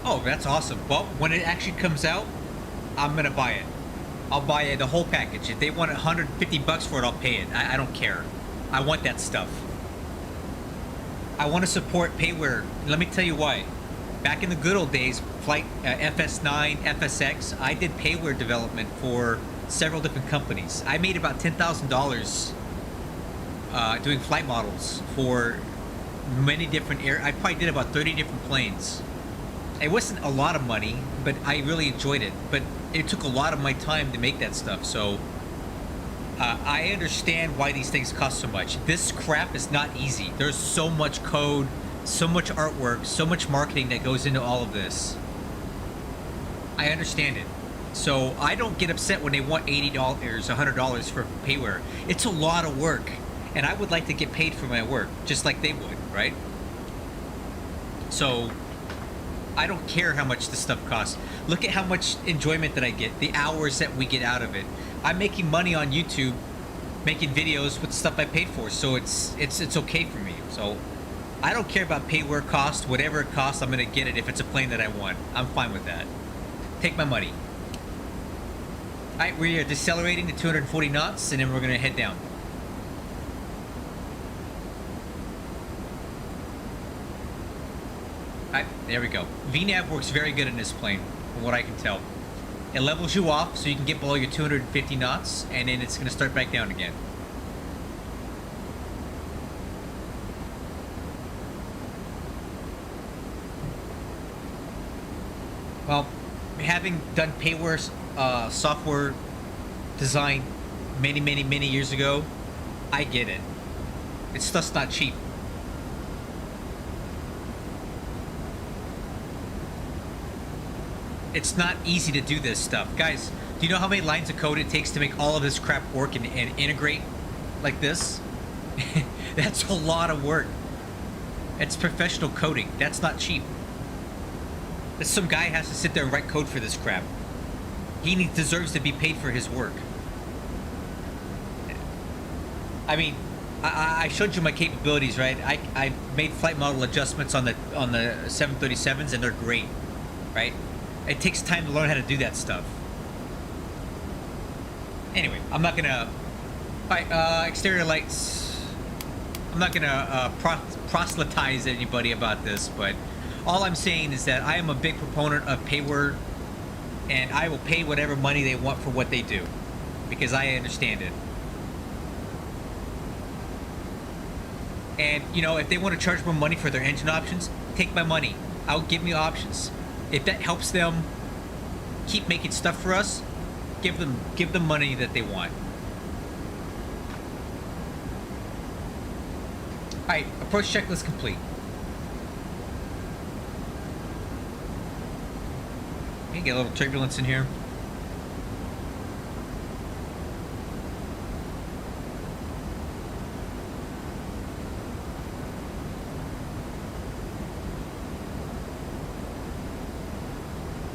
Oh, that's awesome. Well, when it actually comes out, I'm gonna buy it. I'll buy it, the whole package. If they want $150 for it, I'll pay it. I don't care. I want that stuff. I want to support payware. Let me tell you why. Back in the good old days, Flight FS9, FSX, I did payware development for several different companies. I made about $10,000 doing flight models for many different I probably did about 30 different planes. It wasn't a lot of money, but I really enjoyed it. But it took a lot of my time to make that stuff, so I understand why these things cost so much. This crap is not easy. There's so much code, so much artwork, so much marketing that goes into all of this. I understand it. So I don't get upset when they want $80, $100 for payware. It's a lot of work, and I would like to get paid for my work, just like they would, right? So I don't care how much this stuff costs. Look at how much enjoyment that I get, the hours that we get out of it. I'm making money on YouTube, making videos with stuff I paid for, so it's okay for me. So I don't care about payware cost. Whatever it costs, I'm gonna get it if it's a plane that I want. I'm fine with that. Take my money. All right, we are decelerating to 240 knots, and then we're gonna head down. Alright, there we go. VNAV works very good in this plane, from what I can tell. It levels you off so you can get below your 250 knots, and then it's going to start back down again. Well, having done payware software design many years ago, I get it. It's just not cheap. it's not easy to do this stuff. Guys, do you know how many lines of code it takes to make all of this crap work and integrate like this? That's a lot of work. It's professional coding. That's not cheap. Some guy has to sit there and write code for this crap. He deserves to be paid for his work. I mean, I showed you my capabilities, right? I made flight model adjustments on the 737s, and they're great, right? It takes time to learn how to do that stuff. Anyway, I'm not gonna. Exterior lights. I'm not gonna proselytize anybody about this, but all I'm saying is that I am a big proponent of payword, and I will pay whatever money they want for what they do, because I understand it. And, you know, if they want to charge more money for their engine options, take my money. Give me options. If that helps them keep making stuff for us, give them money that they want. Alright, approach checklist complete. Okay, get a little turbulence in here.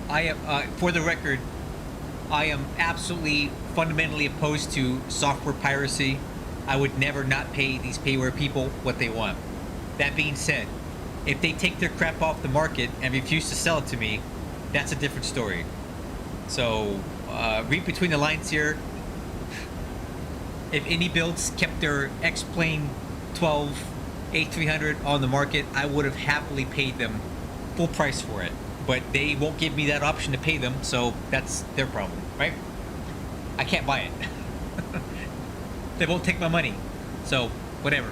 I am, for the record, I am absolutely fundamentally opposed to software piracy. I would never not pay these payware people what they want. That being said, if they take their crap off the market and refuse to sell it to me, that's a different story. So, read between the lines here. If any builds kept their X-Plane 12 A300 on the market, I would have happily paid them full price for it. But they won't give me that option to pay them, so that's their problem, right? I can't buy it. They won't take my money, so whatever.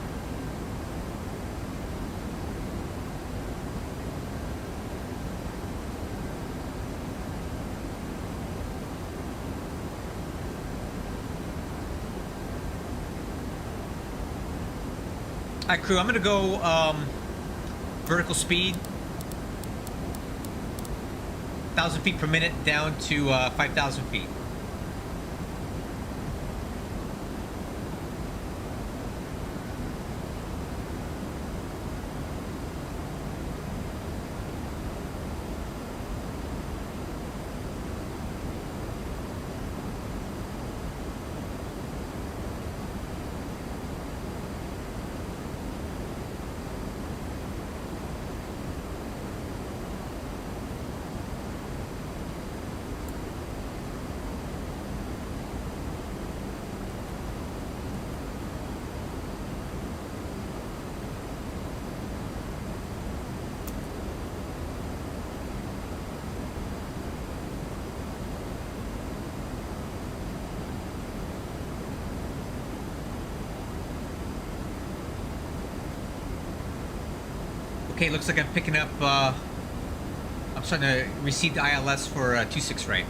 Alright, crew, I'm gonna go vertical speed. 1,000 feet per minute down to 5,000 feet. Okay, looks like I'm picking up, I'm starting to receive the ILS for 26 right.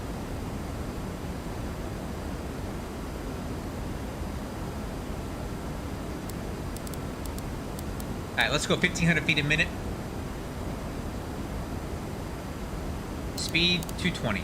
Alright, let's go 1,500 feet a minute. Speed 220.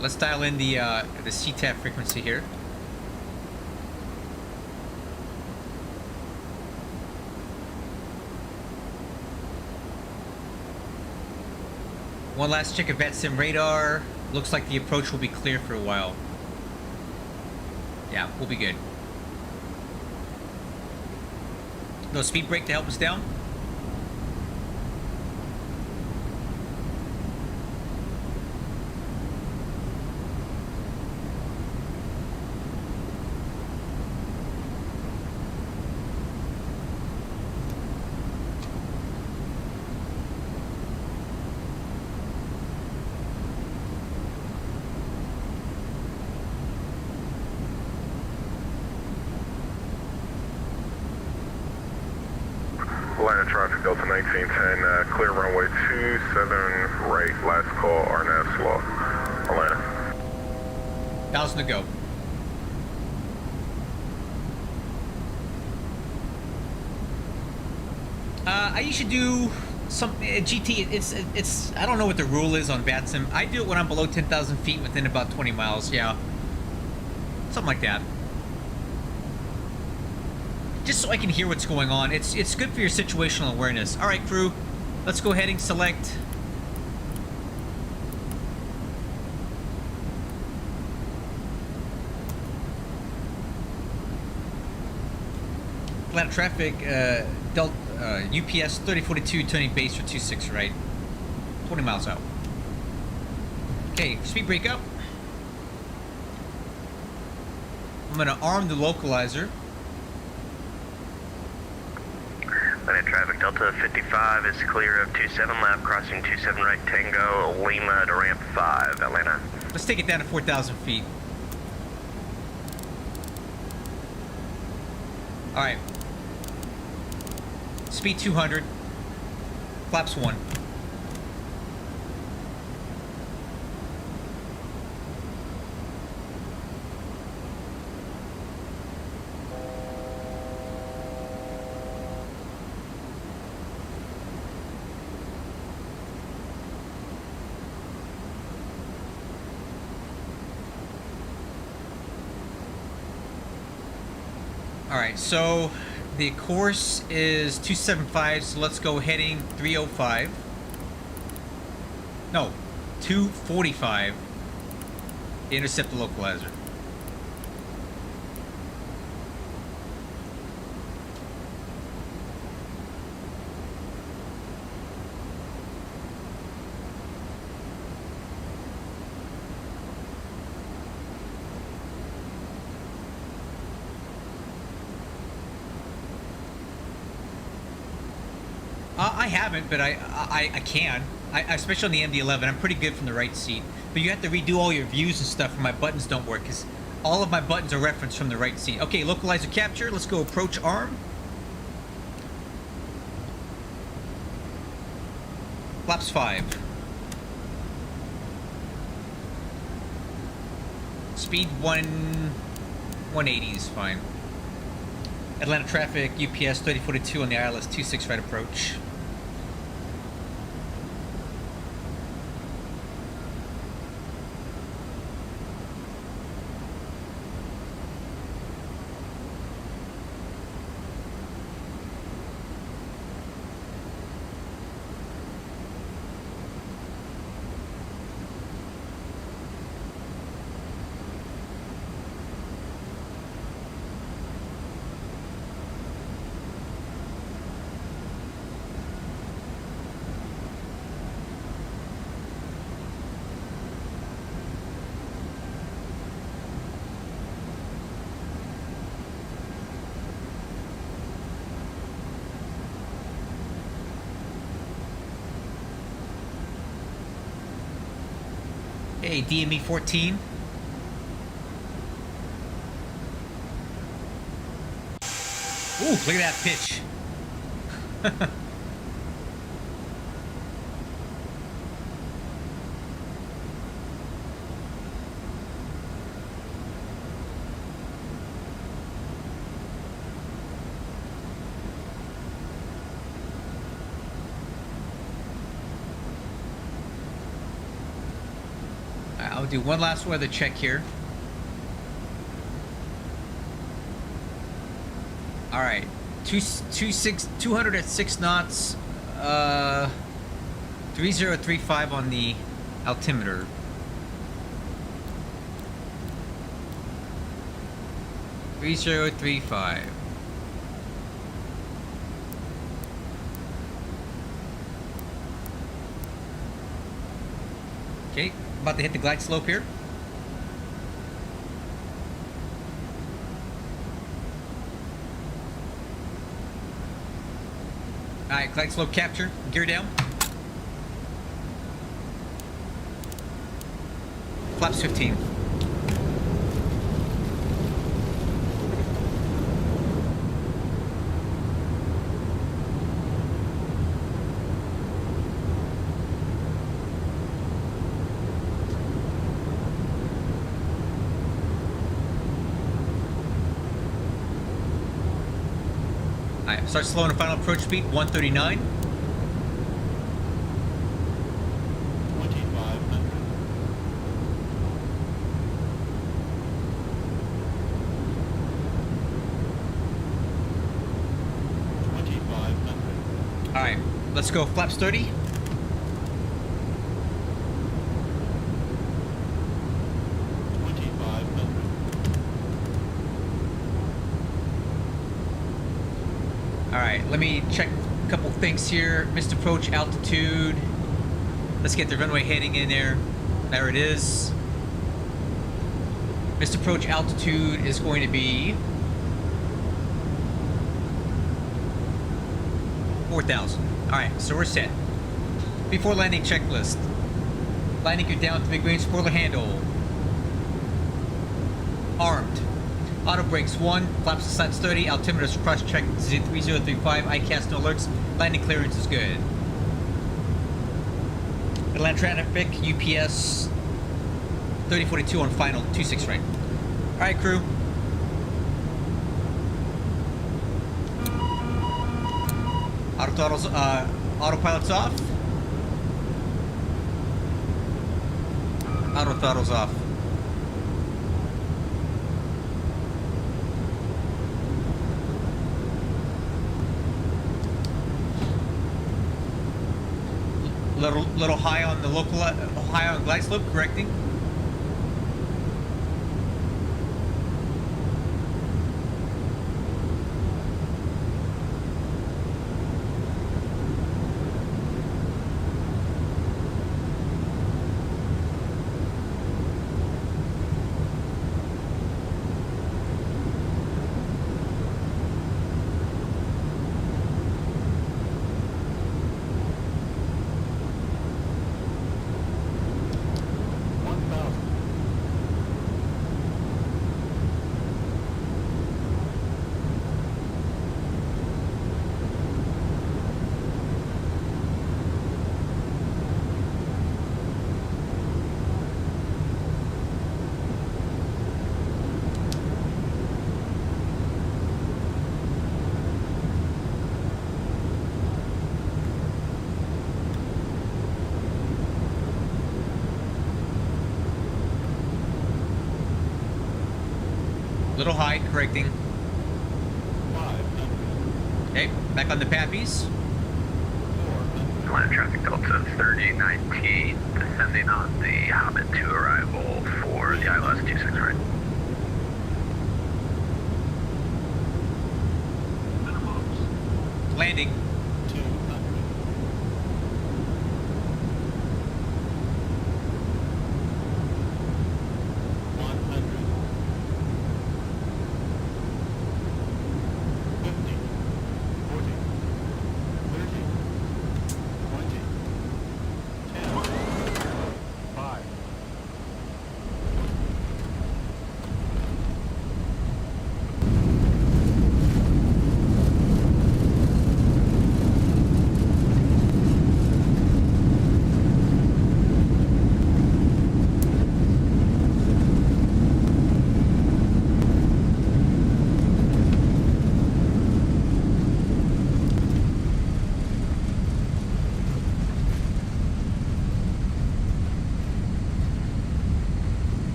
Let's dial in the CTAF frequency here. One last check of VATSIM radar. Looks like the approach will be clear for a while. Yeah, we'll be good. No speed brake to help us down. Atlanta traffic, Delta 1910, clear runway 27 right, last call, RNAV law. Atlanta. 1,000 to go. I usually do some GT. It's I don't know what the rule is on VATSIM. I do it when I'm below 10,000 feet within about 20 miles. Yeah, something like that. Just so I can hear what's going on. It's good for your situational awareness. All right, crew, let's go ahead and select. Atlanta traffic, Delta, UPS 3042 turning base for 26 right, 20 miles out. Okay, speed break up. I'm gonna arm the localizer. Atlanta traffic, Delta 55 is clear of 27 left, crossing 27 right Tango, Lima to ramp 5, Atlanta. Let's take it down to 4,000 feet. All right. Speed 200. Flaps 1. All right, so the course is 275, so let's go heading 305. No, 245. Intercept the localizer. I haven't, but I can. Especially on the MD-11, I'm pretty good from the right seat. But you have to redo all your views and stuff, and my buttons don't work, because all of my buttons are referenced from the right seat. Okay, localizer capture. Let's go approach arm. Flaps 5. Speed 180 is fine. Atlanta traffic, UPS 3042 on the ILS 26 right approach. Hey, DME 14. Ooh, look at that pitch. I'll do one last weather check here. All right, 200 at 6 knots, 3035 on the altimeter. .3035. Okay, about to hit the glide slope here. Alright, glide slope capture, gear down. Flaps 15. Start slowing the final approach speed, 139. 2500. Alright, let's go flaps 30. Alright, let me check a couple things here. Missed approach altitude. Let's get the runway heading in there. There it is. Missed approach altitude is going to be 4,000. Alright, so we're set. Before landing checklist. Landing gear down to mid-range spoiler handle. Armed. Auto brakes 1, flaps to sides 30, altimeter's cross check 3035, ICAS no alerts, landing clearance is good. Land traffic, UPS 3042 on final, 26 right. Alright crew. Autopilot's off. Auto throttle's off. Little high on the local, high on glide slope, correcting. Little high, correcting. 500. Okay, back on the pappies. 400. Land traffic Delta 3019, descending on the Hobbit 2 arrival for the ILS 26 right. Landing. 200. 100. 50. 40. 30. 20. 10. 5.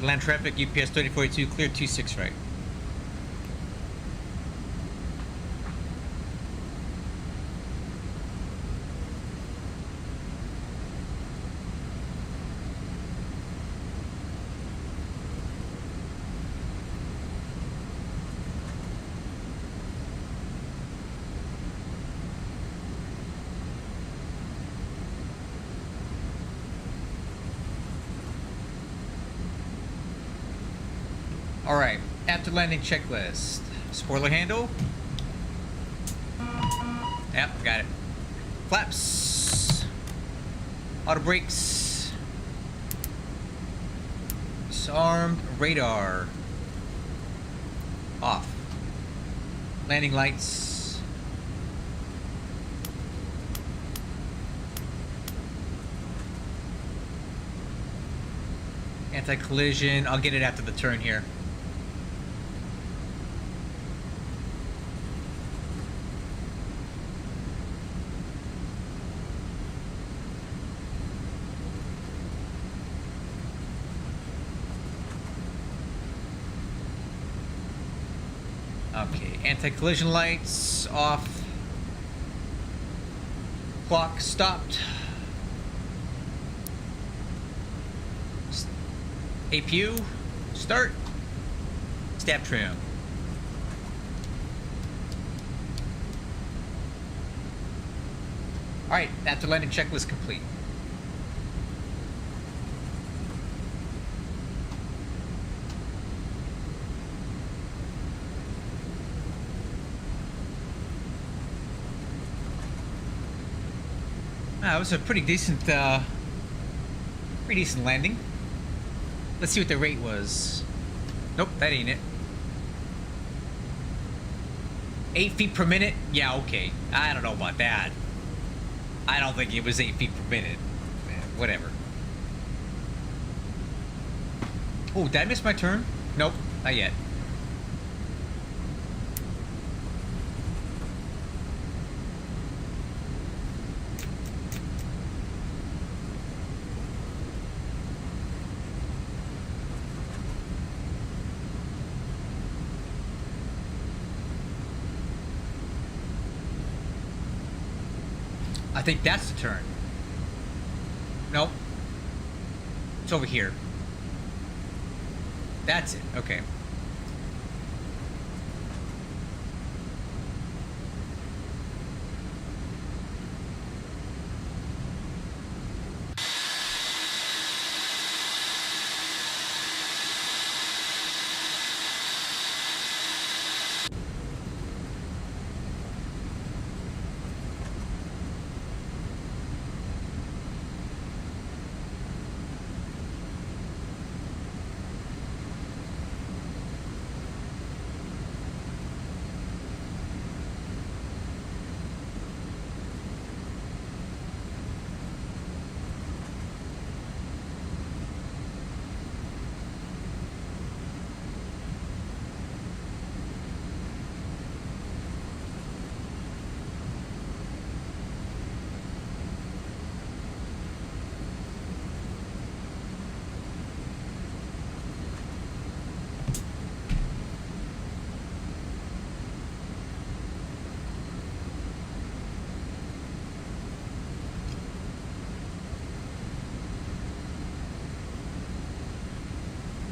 Land traffic, UPS 3042, clear 26 right. Alright, after landing checklist. Spoiler handle. Yep, got it. Flaps. Auto brakes. Disarmed. Radar. Off. Landing lights. Anti-collision. I'll get it after the turn here. Okay, anti-collision lights off. Clock stopped. APU, start. Stab trim. Alright, after landing checklist complete. It was a pretty decent landing. Let's see what the rate was. Nope, that ain't it. 8 feet per minute? Yeah, okay. I don't know about that. I don't think it was 8 feet per minute. Whatever. Oh, did I miss my turn? Nope, not yet. I think that's the turn. Nope. It's over here. That's it. Okay.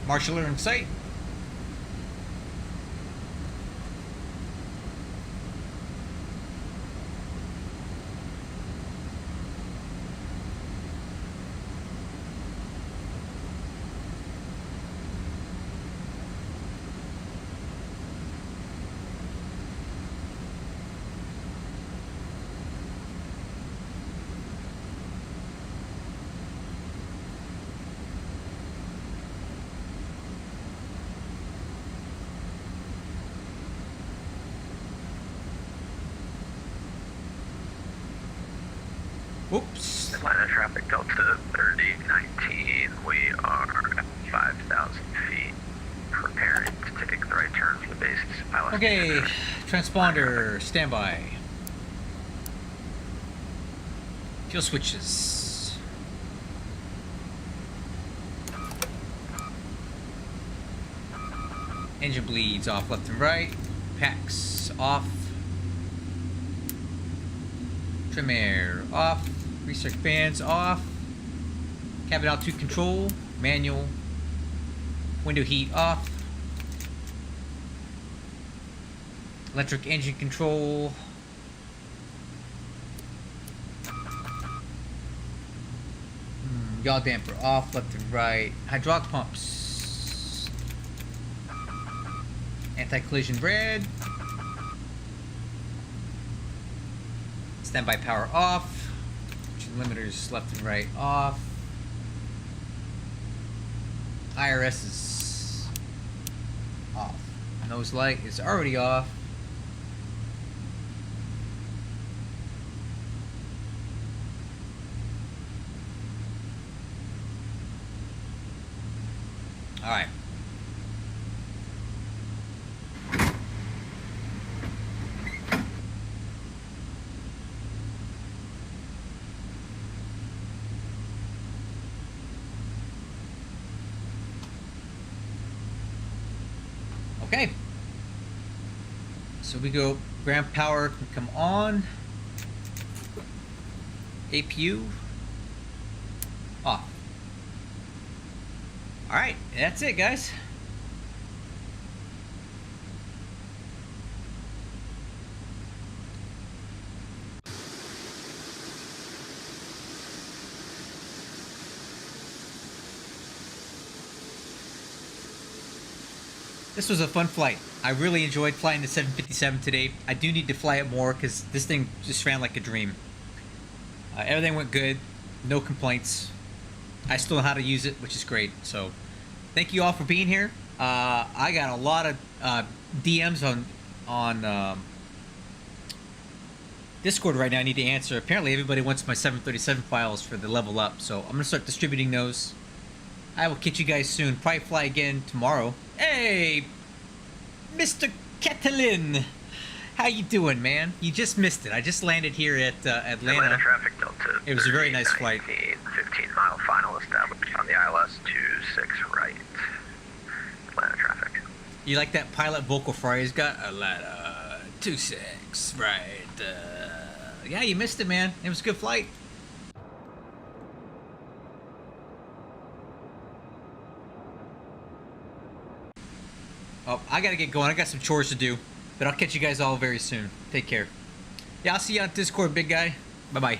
Marshaller in sight. Oops. Atlanta traffic Delta 3019. We are at 5,000 feet. Preparing to take the right turn from the base. Okay, transponder, standby. Fuel switches. Engine bleeds off left and right. Packs off. Trim air off. Research fans off. Cabin altitude control. Manual. Window heat off. Electric engine control. Yaw damper off, left and right. Hydraulic pumps. Anti-collision red. Standby power off. Limiters left and right off. IRS is off. Nose light is already off. All right. Okay. So we go ground power can come on. APU off. Alright, that's it, guys. This was a fun flight. I really enjoyed flying the 757 today. I do need to fly it more because this thing just ran like a dream. Everything went good. No complaints. I still know how to use it, which is great. So, thank you all for being here. I got a lot of DMs on Discord right now I need to answer. Apparently, everybody wants my 737 files for the level up. So, I'm going to start distributing those. I will catch you guys soon. Probably fly again tomorrow. Hey, Mr. Ketelin. How you doing, man? You just missed it. I just landed here at Atlanta. Atlanta traffic Delta. It was a very nice flight. 15-mile final established on the ILS 26 right. Atlanta traffic. You like that pilot vocal fry he's got? Atlanta 26 right. Yeah, you missed it, man. It was a good flight. Oh, I gotta get going. I got some chores to do. But I'll catch you guys all very soon. Take care. Yeah, I'll see you on Discord, big guy. Bye-bye.